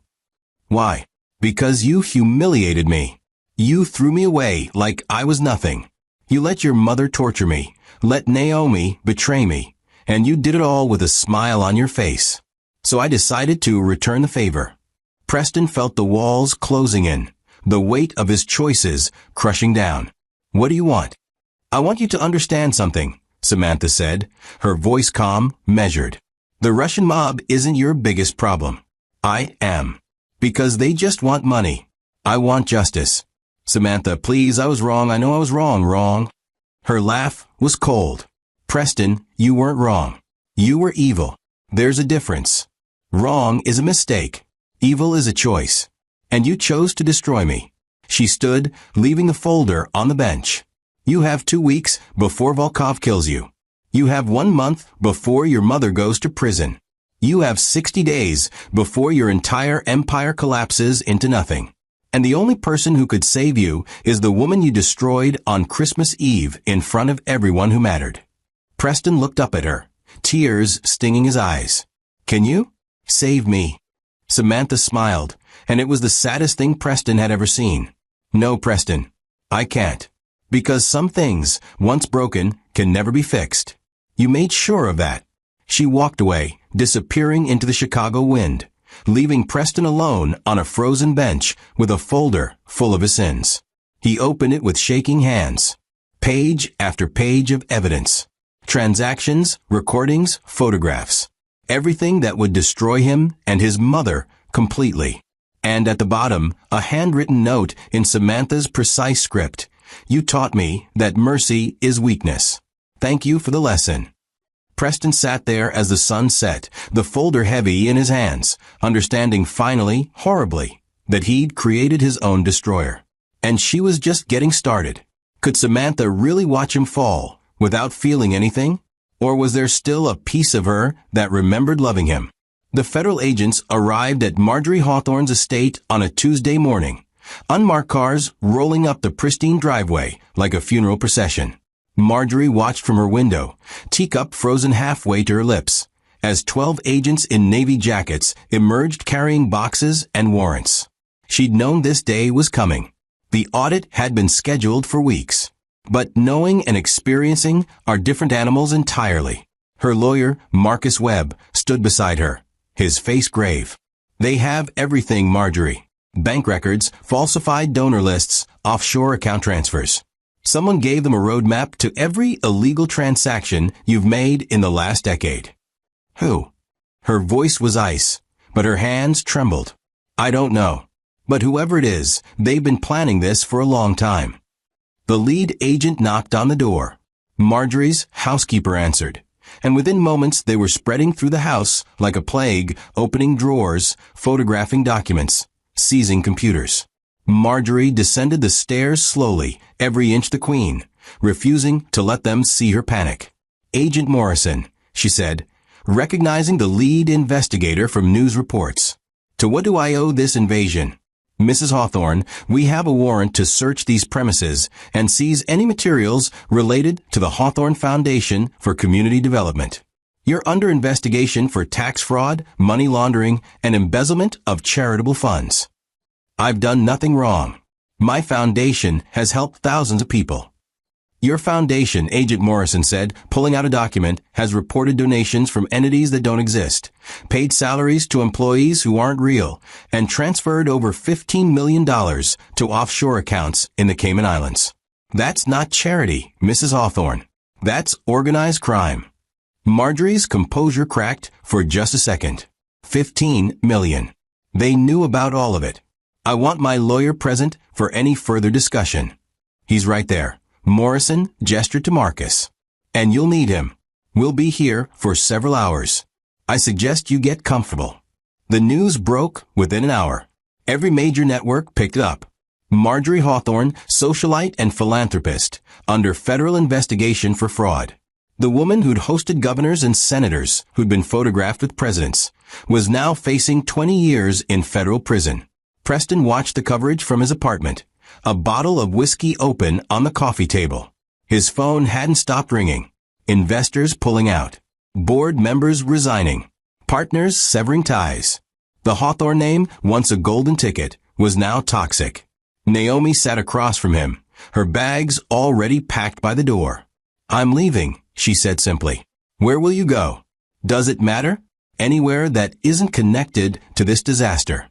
Why? Because you humiliated me. You threw me away like I was nothing. You let your mother torture me, let Naomi betray me, and you did it all with a smile on your face. So I decided to return the favor. Preston felt the walls closing in, the weight of his choices crushing down. What do you want? I want you to understand something, Samantha said, her voice calm, measured. The Russian mob isn't your biggest problem. I am. Because they just want money. I want justice. Samantha, please, I was wrong. I know I was wrong. Her laugh was cold. Preston, you weren't wrong. You were evil. There's a difference. Wrong is a mistake. Evil is a choice. And you chose to destroy me. She stood, leaving the folder on the bench. You have 2 weeks before Volkov kills you. You have 1 month before your mother goes to prison. You have 60 days before your entire empire collapses into nothing. And the only person who could save you is the woman you destroyed on Christmas Eve in front of everyone who mattered. Preston looked up at her, tears stinging his eyes. Can you? Save me. Samantha smiled, and it was the saddest thing Preston had ever seen. No, Preston, I can't. Because some things, once broken, can never be fixed. You made sure of that. She walked away, disappearing into the Chicago wind, leaving Preston alone on a frozen bench with a folder full of his sins. He opened it with shaking hands. Page after page of evidence. Transactions, recordings, photographs. Everything that would destroy him and his mother completely. And at the bottom, a handwritten note in Samantha's precise script. You taught me that mercy is weakness. Thank you for the lesson. Preston sat there as the sun set, the folder heavy in his hands, understanding finally, horribly, that he'd created his own destroyer. And she was just getting started. Could Samantha really watch him fall, without feeling anything? Or was there still a piece of her that remembered loving him? The federal agents arrived at Marjorie Hawthorne's estate on a Tuesday morning. Unmarked cars rolling up the pristine driveway like a funeral procession. Marjorie watched from her window, teacup frozen halfway to her lips, as 12 agents in navy jackets emerged carrying boxes and warrants. She'd known this day was coming. The audit had been scheduled for weeks. But knowing and experiencing are different animals entirely. Her lawyer, Marcus Webb, stood beside her, his face grave. They have everything, Marjorie. Bank records, falsified donor lists, offshore account transfers. Someone gave them a roadmap to every illegal transaction you've made in the last decade. Who? Her voice was ice, but her hands trembled. I don't know. But whoever it is, they've been planning this for a long time. The lead agent knocked on the door. Marjorie's housekeeper answered, and within moments they were spreading through the house like a plague, opening drawers, photographing documents, seizing computers. Marjorie descended the stairs slowly, every inch the queen, refusing to let them see her panic. Agent Morrison, she said, recognizing the lead investigator from news reports. To what do I owe this invasion? Mrs. Hawthorne, we have a warrant to search these premises and seize any materials related to the Hawthorne Foundation for Community Development. You're under investigation for tax fraud, money laundering, and embezzlement of charitable funds. I've done nothing wrong. My foundation has helped thousands of people. Your foundation, Agent Morrison said, pulling out a document, has reported donations from entities that don't exist, paid salaries to employees who aren't real, and transferred over $15 million to offshore accounts in the Cayman Islands. That's not charity, Mrs. Hawthorne. That's organized crime. Marjorie's composure cracked for just a second. 15 million. They knew about all of it. I want my lawyer present for any further discussion. He's right there. Morrison gestured to Marcus. And you'll need him. We'll be here for several hours. I suggest you get comfortable. The news broke within an hour. Every major network picked it up. Marjorie Hawthorne, socialite and philanthropist, under federal investigation for fraud. The woman who'd hosted governors and senators who'd been photographed with presidents was now facing 20 years in federal prison. Preston watched the coverage from his apartment, a bottle of whiskey open on the coffee table. His phone hadn't stopped ringing. Investors pulling out. Board members resigning. Partners severing ties. The Hawthorne name, once a golden ticket, was now toxic. Naomi sat across from him, her bags already packed by the door. I'm leaving, she said simply. Where will you go? Does it matter? Anywhere that isn't connected to this disaster.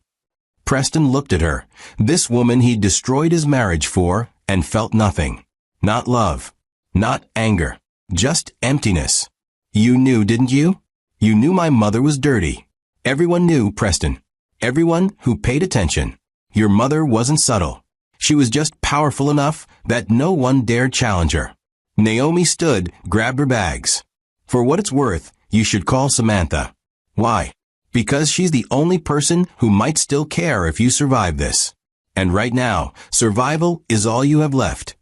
Preston looked at her, this woman he'd destroyed his marriage for, and felt nothing. Not love. Not anger. Just emptiness. You knew, didn't you? You knew my mother was dirty. Everyone knew, Preston. Everyone who paid attention. Your mother wasn't subtle. She was just powerful enough that no one dared challenge her. Naomi stood, grabbed her bags. For what it's worth, you should call Samantha. Why? Because she's the only person who might still care if you survive this. And right now, survival is all you have left.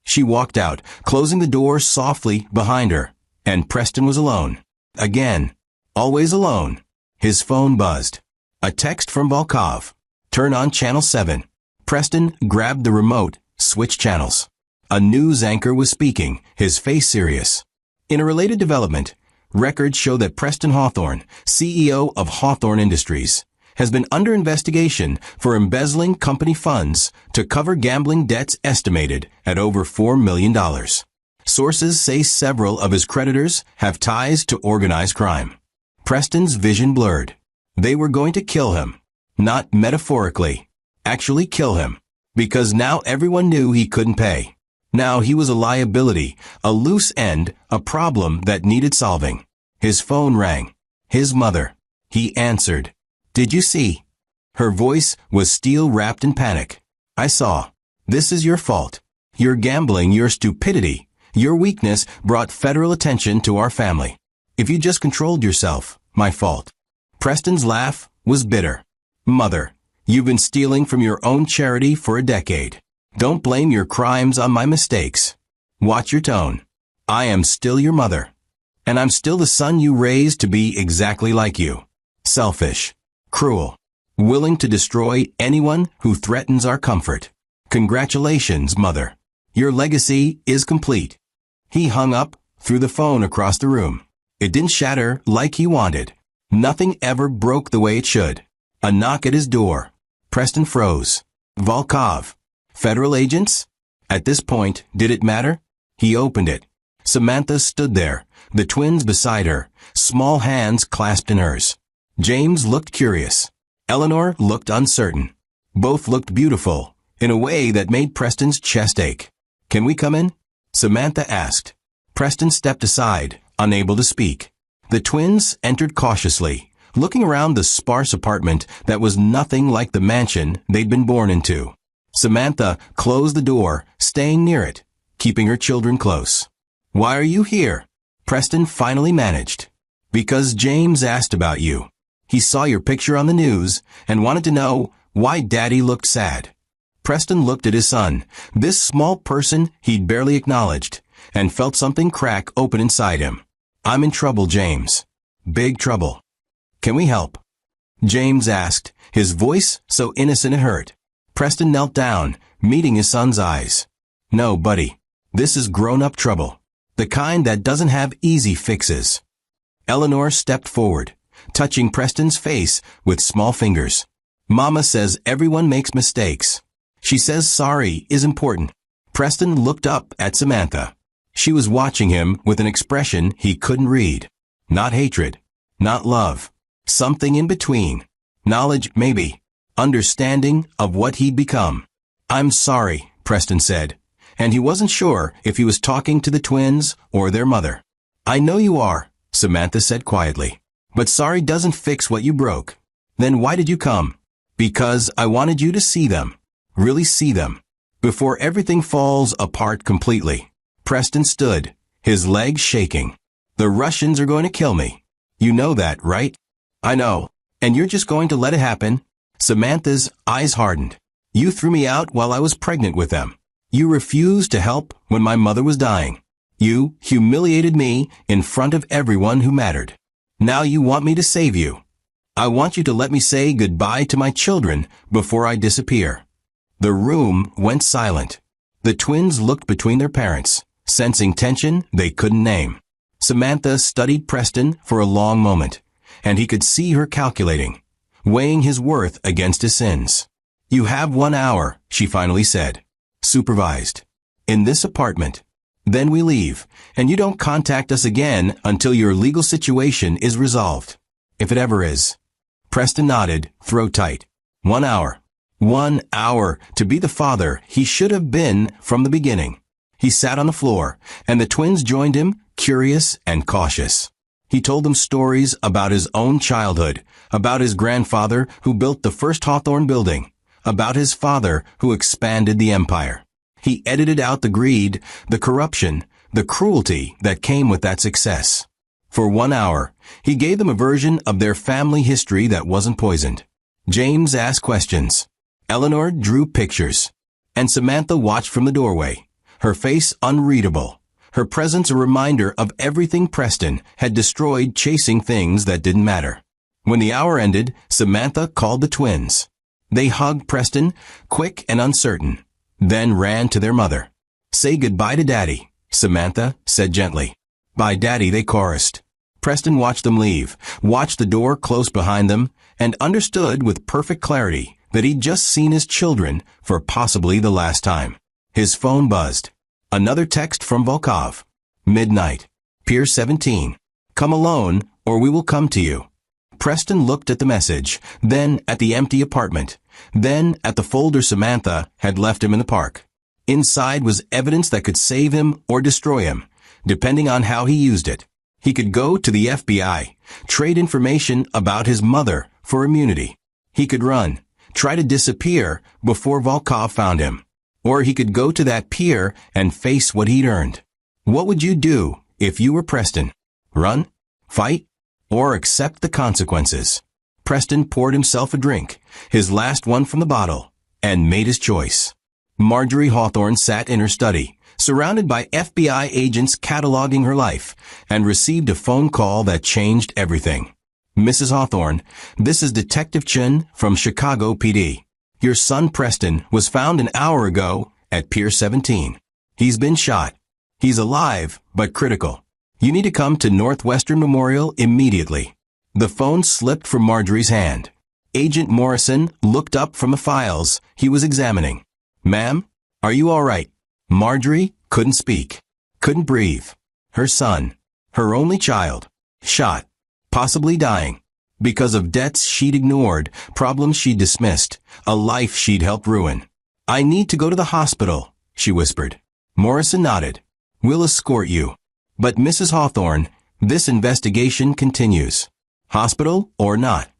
She walked out, closing the door softly behind her, and Preston was alone. Again. Always alone. His phone buzzed. A text from Volkov. Turn on channel 7. Preston grabbed the remote, switched channels. A news anchor was speaking, his face serious. In a related development, records show that Preston Hawthorne, CEO of Hawthorne Industries, has been under investigation for embezzling company funds to cover gambling debts estimated at over $4 million. Sources say several of his creditors have ties to organized crime. Preston's vision blurred. They were going to kill him. Not metaphorically. Actually kill him. Because now everyone knew he couldn't pay. Now he was a liability, a loose end, a problem that needed solving. His phone rang. His mother. He answered. Did you see? Her voice was steel wrapped in panic. I saw. This is your fault. Your gambling, your stupidity, your weakness brought federal attention to our family. If you just controlled yourself, my fault. Preston's laugh was bitter. Mother, you've been stealing from your own charity for a decade. Don't blame your crimes on my mistakes. Watch your tone. I am still your mother. And I'm still the son you raised to be exactly like you. Selfish. Cruel. Willing to destroy anyone who threatens our comfort. Congratulations, Mother. Your legacy is complete. He hung up, threw the phone across the room. It didn't shatter like he wanted. Nothing ever broke the way it should. A knock at his door. Preston froze. Volkov. Federal agents? At this point, did it matter? He opened it. Samantha stood there, the twins beside her, small hands clasped in hers. James looked curious. Eleanor looked uncertain. Both looked beautiful, in a way that made Preston's chest ache. Can we come in? Samantha asked. Preston stepped aside, unable to speak. The twins entered cautiously, looking around the sparse apartment that was nothing like the mansion they'd been born into. Samantha closed the door, staying near it, keeping her children close. Why are you here? Preston finally managed. Because James asked about you. He saw your picture on the news and wanted to know why Daddy looked sad. Preston looked at his son, this small person he'd barely acknowledged, and felt something crack open inside him. I'm in trouble, James. Big trouble. Can we help? James asked, his voice so innocent it hurt. Preston knelt down, meeting his son's eyes. No, buddy. This is grown-up trouble. The kind that doesn't have easy fixes. Eleanor stepped forward, touching Preston's face with small fingers. Mama says everyone makes mistakes. She says sorry is important. Preston looked up at Samantha. She was watching him with an expression he couldn't read. Not hatred. Not love. Something in between. Knowledge, maybe. Understanding of what he'd become. I'm sorry, Preston said. And he wasn't sure if he was talking to the twins or their mother. I know you are, Samantha said quietly. But sorry doesn't fix what you broke. Then why did you come? Because I wanted you to see them. Really see them. Before everything falls apart completely. Preston stood, his legs shaking. The Russians are going to kill me. You know that, right? I know. And you're just going to let it happen? Samantha's eyes hardened. You threw me out while I was pregnant with them. You refused to help when my mother was dying. You humiliated me in front of everyone who mattered. Now you want me to save you. I want you to let me say goodbye to my children before I disappear. The room went silent. The twins looked between their parents, sensing tension they couldn't name. Samantha studied Preston for a long moment, and he could see her calculating, weighing his worth against his sins. You have 1 hour, she finally said. Supervised. In this apartment. Then we leave, and you don't contact us again until your legal situation is resolved. If it ever is. Preston nodded, throat tight. 1 hour. 1 hour to be the father he should have been from the beginning. He sat on the floor, and the twins joined him, curious and cautious. He told them stories about his own childhood, about his grandfather who built the first Hawthorne building, about his father who expanded the empire. He edited out the greed, the corruption, the cruelty that came with that success. For 1 hour, he gave them a version of their family history that wasn't poisoned. James asked questions. Eleanor drew pictures. And Samantha watched from the doorway, her face unreadable, her presence a reminder of everything Preston had destroyed chasing things that didn't matter. When the hour ended, Samantha called the twins. They hugged Preston, quick and uncertain, then ran to their mother. Say goodbye to Daddy, Samantha said gently. Bye, Daddy, they chorused. Preston watched them leave, watched the door close behind them, and understood with perfect clarity that he'd just seen his children for possibly the last time. His phone buzzed. Another text from Volkov. Midnight. Pier 17. Come alone, or we will come to you. Preston looked at the message, then at the empty apartment, then at the folder Samantha had left him in the park. Inside was evidence that could save him or destroy him, depending on how he used it. He could go to the FBI, trade information about his mother for immunity. He could run, try to disappear before Volkov found him. Or he could go to that pier and face what he'd earned. What would you do if you were Preston? Run? Fight? Or accept the consequences? Preston poured himself a drink, his last one from the bottle, and made his choice. Marjorie Hawthorne sat in her study, surrounded by FBI agents cataloging her life, and received a phone call that changed everything. Mrs. Hawthorne, this is Detective Chen from Chicago PD. Your son Preston was found an hour ago at Pier 17. He's been shot. He's alive, but critical. You need to come to Northwestern Memorial immediately. The phone slipped from Marjorie's hand. Agent Morrison looked up from the files he was examining. Ma'am, are you all right? Marjorie couldn't speak, couldn't breathe. Her son, her only child, shot, possibly dying. Because of debts she'd ignored, problems she'd dismissed, a life she'd helped ruin. I need to go to the hospital, she whispered. Morrison nodded. We'll escort you. But Mrs. Hawthorne, this investigation continues. Hospital or not?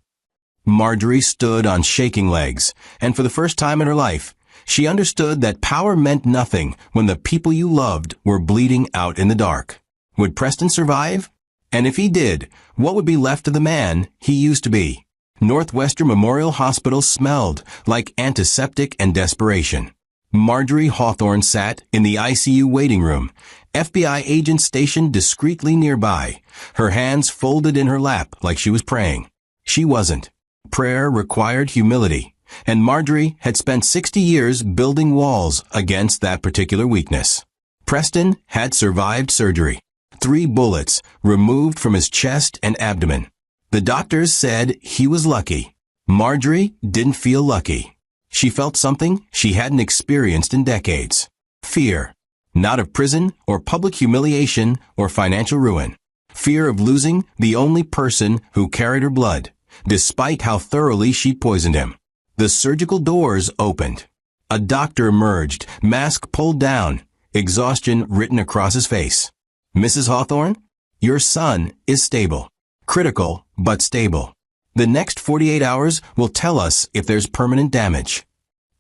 Marjorie stood on shaking legs, and for the first time in her life, she understood that power meant nothing when the people you loved were bleeding out in the dark. Would Preston survive? And if he did, what would be left of the man he used to be? Northwestern Memorial Hospital smelled like antiseptic and desperation. Marjorie Hawthorne sat in the ICU waiting room, FBI agents stationed discreetly nearby, her hands folded in her lap like she was praying. She wasn't. Prayer required humility, and Marjorie had spent 60 years building walls against that particular weakness. Preston had survived surgery. 3 bullets removed from his chest and abdomen. The doctors said he was lucky. Marjorie didn't feel lucky. She felt something she hadn't experienced in decades. Fear. Not of prison or public humiliation or financial ruin. Fear of losing the only person who carried her blood, despite how thoroughly she poisoned him. The surgical doors opened. A doctor emerged, mask pulled down, exhaustion written across his face. Mrs. Hawthorne, your son is stable. Critical, but stable. The next 48 hours will tell us if there's permanent damage.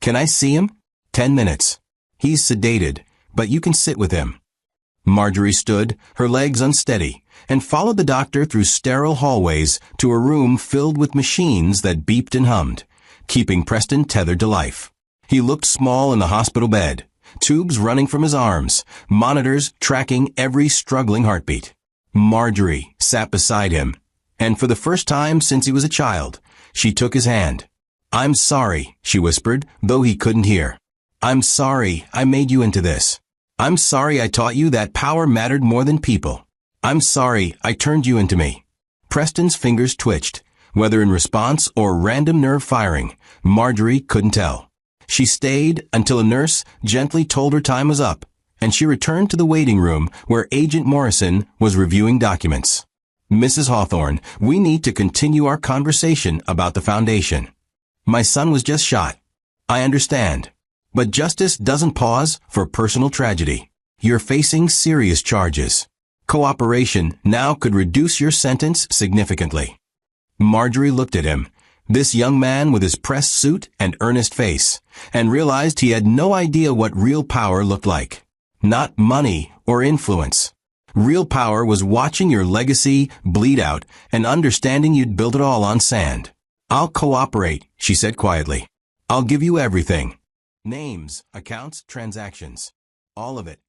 Can I see him? 10 minutes. He's sedated, but you can sit with him. Marjorie stood, her legs unsteady, and followed the doctor through sterile hallways to a room filled with machines that beeped and hummed, keeping Preston tethered to life. He looked small in the hospital bed, tubes running from his arms, monitors tracking every struggling heartbeat. Marjorie sat beside him, and for the first time since he was a child, she took his hand. I'm sorry, she whispered, though he couldn't hear. I'm sorry I made you into this. I'm sorry I taught you that power mattered more than people. I'm sorry I turned you into me. Preston's fingers twitched, whether in response or random nerve firing. Marjorie couldn't tell. She stayed until a nurse gently told her time was up, and she returned to the waiting room where Agent Morrison was reviewing documents. Mrs. Hawthorne, we need to continue our conversation about the foundation. My son was just shot. I understand. But justice doesn't pause for personal tragedy. You're facing serious charges. Cooperation now could reduce your sentence significantly. Marjorie looked at him, this young man with his pressed suit and earnest face, and realized he had no idea what real power looked like. Not money or influence. Real power was watching your legacy bleed out and understanding you'd built it all on sand. I'll cooperate, she said quietly. I'll give you everything. Names, accounts, transactions. All of it.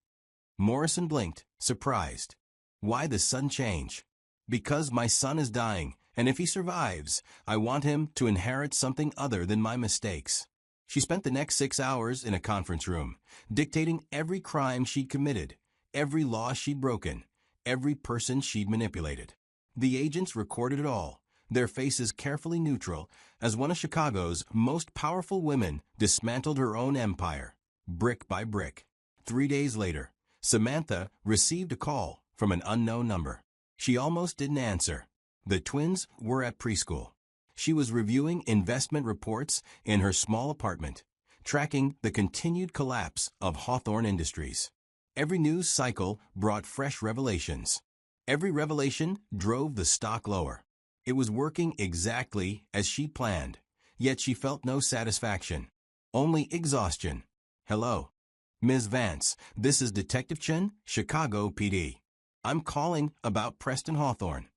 Morrison blinked, surprised. Why the sudden change? Because my son is dying, and if he survives, I want him to inherit something other than my mistakes. She spent the next 6 hours in a conference room, dictating every crime she'd committed, every law she'd broken, every person she'd manipulated. The agents recorded it all, their faces carefully neutral, as one of Chicago's most powerful women dismantled her own empire, brick by brick. 3 days later, Samantha received a call from an unknown number. She almost didn't answer. The twins were at preschool. She was reviewing investment reports in her small apartment, tracking the continued collapse of Hawthorne Industries. Every news cycle brought fresh revelations. Every revelation drove the stock lower. It was working exactly as she planned, yet she felt no satisfaction. Only exhaustion. Hello. Ms. Vance, this is Detective Chen, Chicago PD. I'm calling about Preston Hawthorne.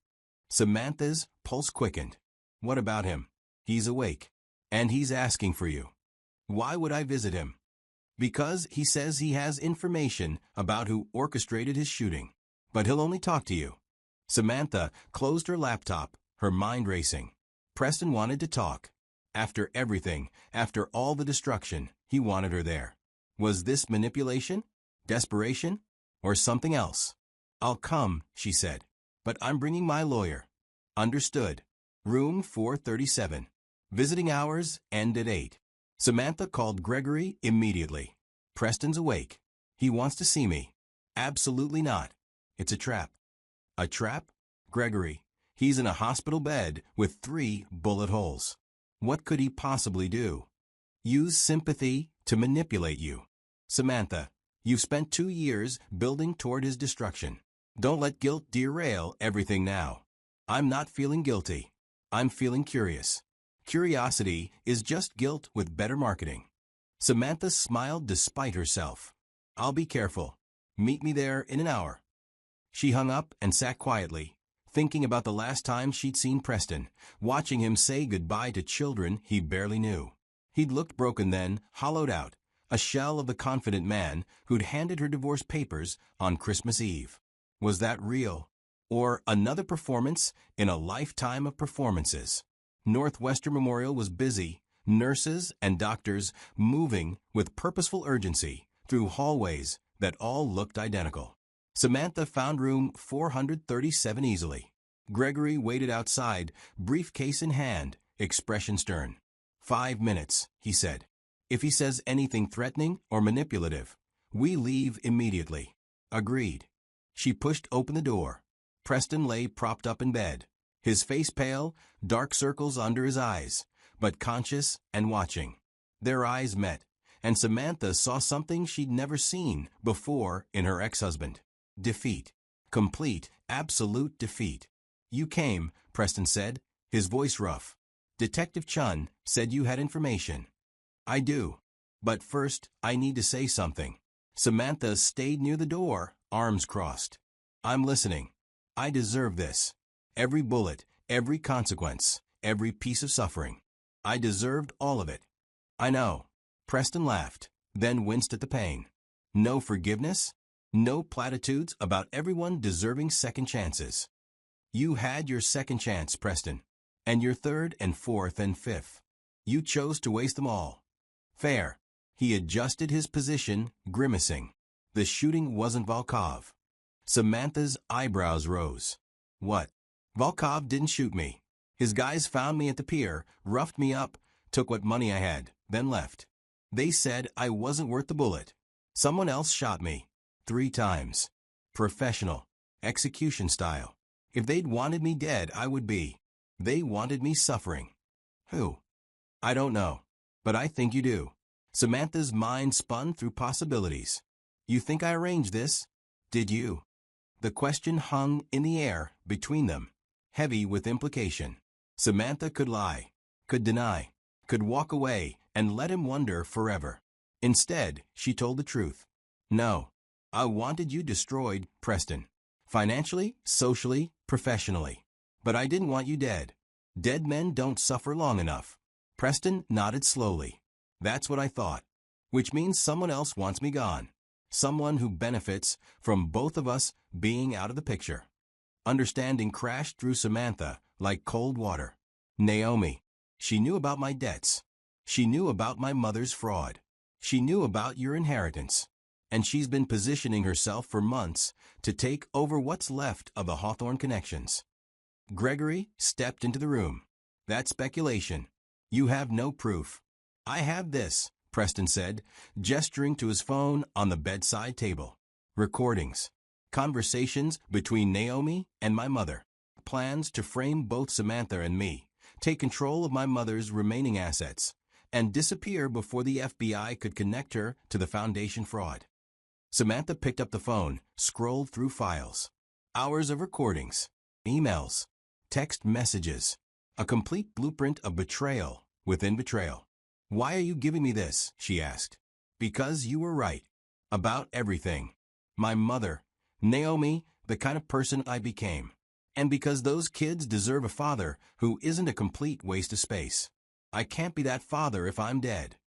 Samantha's pulse quickened. What about him? He's awake. And he's asking for you. Why would I visit him? Because he says he has information about who orchestrated his shooting. But he'll only talk to you. Samantha closed her laptop, her mind racing. Preston wanted to talk. After everything, after all the destruction, he wanted her there. Was this manipulation? Desperation? Or something else? I'll come, she said. But I'm bringing my lawyer. Understood. Room 437. Visiting hours end at 8. Samantha called Gregory immediately. Preston's awake. He wants to see me. Absolutely not. It's a trap. A trap? Gregory. He's in a hospital bed with 3 bullet holes. What could he possibly do? Use sympathy to manipulate you. Samantha, you've spent 2 years building toward his destruction. Don't let guilt derail everything now. I'm not feeling guilty. I'm feeling curious. Curiosity is just guilt with better marketing. Samantha smiled despite herself. I'll be careful. Meet me there in an hour. She hung up and sat quietly, thinking about the last time she'd seen Preston, watching him say goodbye to children he barely knew. He'd looked broken then, hollowed out, a shell of the confident man who'd handed her divorce papers on Christmas Eve. Was that real? Or another performance in a lifetime of performances? Northwestern Memorial was busy, nurses and doctors moving with purposeful urgency through hallways that all looked identical. Samantha found room 437 easily. Gregory waited outside, briefcase in hand, expression stern. 5 minutes, he said. If he says anything threatening or manipulative, we leave immediately. Agreed. She pushed open the door. Preston lay propped up in bed, his face pale, dark circles under his eyes, but conscious and watching. Their eyes met, and Samantha saw something she'd never seen before in her ex-husband. Defeat. Complete, absolute defeat. You came, Preston said, his voice rough. Detective Chun said you had information. I do. But first, I need to say something. Samantha stayed near the door, arms crossed. I'm listening. I deserve this. Every bullet, every consequence, every piece of suffering. I deserved all of it. I know. Preston laughed, then winced at the pain. No forgiveness? No platitudes about everyone deserving second chances. You had your second chance, Preston. And your third and fourth and fifth. You chose to waste them all. Fair. He adjusted his position, grimacing. The shooting wasn't Volkov. Samantha's eyebrows rose. What? Volkov didn't shoot me. His guys found me at the pier, roughed me up, took what money I had, then left. They said I wasn't worth the bullet. Someone else shot me. 3 times. Professional. Execution style. If they'd wanted me dead, I would be. They wanted me suffering. Who? I don't know. But I think you do. Samantha's mind spun through possibilities. You think I arranged this? Did you? The question hung in the air between them, heavy with implication. Samantha could lie, could deny, could walk away and let him wonder forever. Instead, she told the truth. No. I wanted you destroyed, Preston. Financially, socially, professionally. But I didn't want you dead. Dead men don't suffer long enough. Preston nodded slowly. That's what I thought. Which means someone else wants me gone. Someone who benefits from both of us being out of the picture. Understanding crashed through Samantha like cold water. Naomi. She knew about my debts. She knew about my mother's fraud. She knew about your inheritance. And she's been positioning herself for months to take over what's left of the Hawthorne connections. Gregory stepped into the room. That's speculation. You have no proof. I have this, Preston said, gesturing to his phone on the bedside table. Recordings. Conversations between Naomi and my mother. Plans to frame both Samantha and me, take control of my mother's remaining assets, and disappear before the FBI could connect her to the foundation fraud. Samantha picked up the phone, scrolled through files. Hours of recordings, emails, text messages, a complete blueprint of betrayal within betrayal. "Why are you giving me this?" she asked. "Because you were right. About everything. My mother, Naomi, the kind of person I became. And because those kids deserve a father who isn't a complete waste of space. I can't be that father if I'm dead."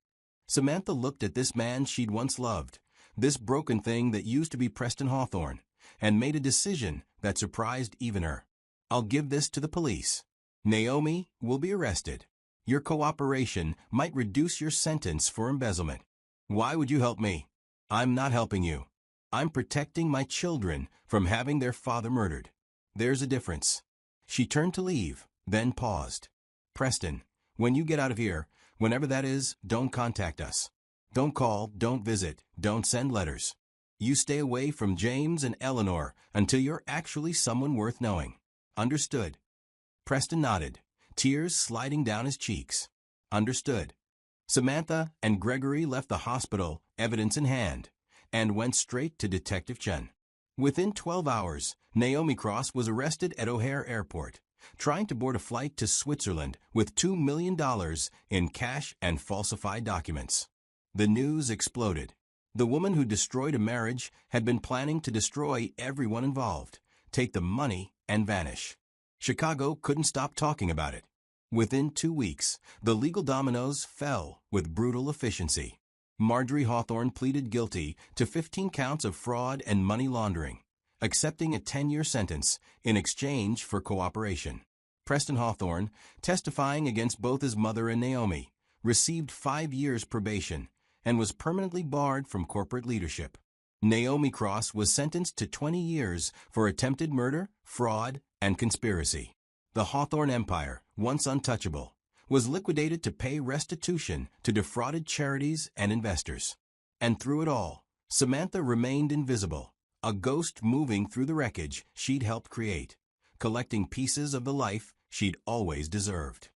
Samantha looked at this man she'd once loved, this broken thing that used to be Preston Hawthorne, and made a decision that surprised even her. "I'll give this to the police. Naomi will be arrested. Your cooperation might reduce your sentence for embezzlement." "Why would you help me?" "I'm not helping you. I'm protecting my children from having their father murdered. There's a difference." She turned to leave, then paused. "Preston, when you get out of here, whenever that is, don't contact us. Don't call, don't visit, don't send letters. You stay away from James and Eleanor until you're actually someone worth knowing. Understood?" Preston nodded, tears sliding down his cheeks. Understood. Samantha and Gregory left the hospital, evidence in hand, and went straight to Detective Chen. Within 12 hours, Naomi Cross was arrested at O'Hare Airport, trying to board a flight to Switzerland with $2 million in cash and falsified documents. The news exploded. The woman who destroyed a marriage had been planning to destroy everyone involved, take the money, and vanish. Chicago couldn't stop talking about it. Within 2 weeks, the legal dominoes fell with brutal efficiency. Marjorie Hawthorne pleaded guilty to 15 counts of fraud and money laundering, accepting a 10-year sentence in exchange for cooperation. Preston Hawthorne, testifying against both his mother and Naomi, received 5 years probation and was permanently barred from corporate leadership. Naomi Cross was sentenced to 20 years for attempted murder, fraud, and conspiracy. The Hawthorne empire, once untouchable, was liquidated to pay restitution to defrauded charities and investors. And through it all, Samantha remained invisible, a ghost moving through the wreckage she'd helped create, collecting pieces of the life she'd always deserved.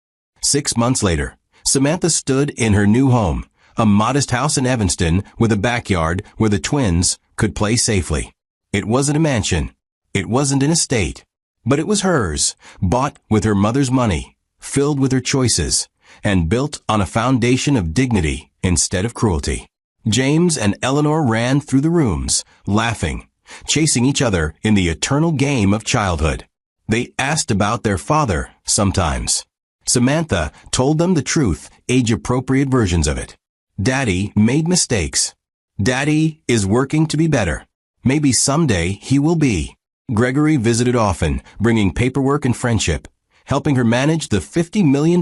6 months later, Samantha stood in her new home, a modest house in Evanston with a backyard where the twins could play safely. It wasn't a mansion. It wasn't an estate. But it was hers, bought with her mother's money, filled with her choices, and built on a foundation of dignity instead of cruelty. James and Eleanor ran through the rooms, laughing, chasing each other in the eternal game of childhood. They asked about their father sometimes. Samantha told them the truth, age-appropriate versions of it. Daddy made mistakes. Daddy is working to be better. Maybe someday he will be. Gregory visited often, bringing paperwork and friendship, helping her manage the $50 million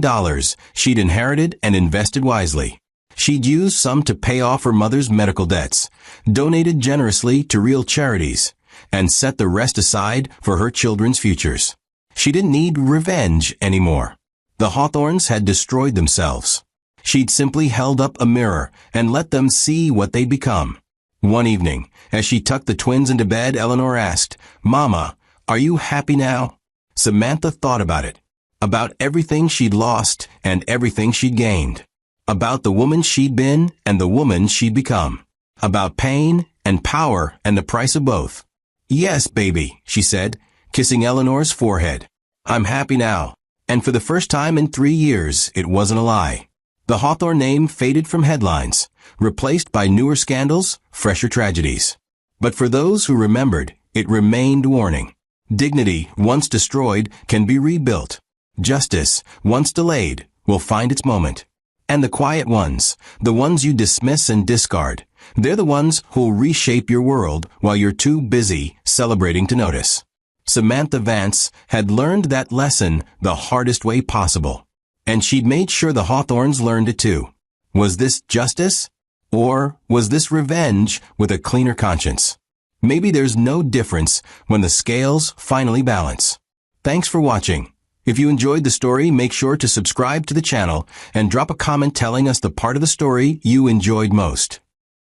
she'd inherited and invested wisely. She'd used some to pay off her mother's medical debts, donated generously to real charities, and set the rest aside for her children's futures. She didn't need revenge anymore. The Hawthornes had destroyed themselves. She'd simply held up a mirror and let them see what they'd become. One evening, as she tucked the twins into bed, Eleanor asked, "Mama, are you happy now?" Samantha thought about it, about everything she'd lost and everything she'd gained, about the woman she'd been and the woman she'd become, about pain and power and the price of both. "Yes, baby," she said, kissing Eleanor's forehead. "I'm happy now." And for the first time in 3 years, it wasn't a lie. The Hawthorne name faded from headlines, replaced by newer scandals, fresher tragedies. But for those who remembered, it remained warning. Dignity, once destroyed, can be rebuilt. Justice, once delayed, will find its moment. And the quiet ones, the ones you dismiss and discard, they're the ones who'll reshape your world while you're too busy celebrating to notice. Samantha Vance had learned that lesson the hardest way possible. And she'd made sure the Hawthornes learned it too. Was this justice? Or was this revenge with a cleaner conscience? Maybe there's no difference when the scales finally balance. Thanks for watching. If you enjoyed the story, make sure to subscribe to the channel and drop a comment telling us the part of the story you enjoyed most.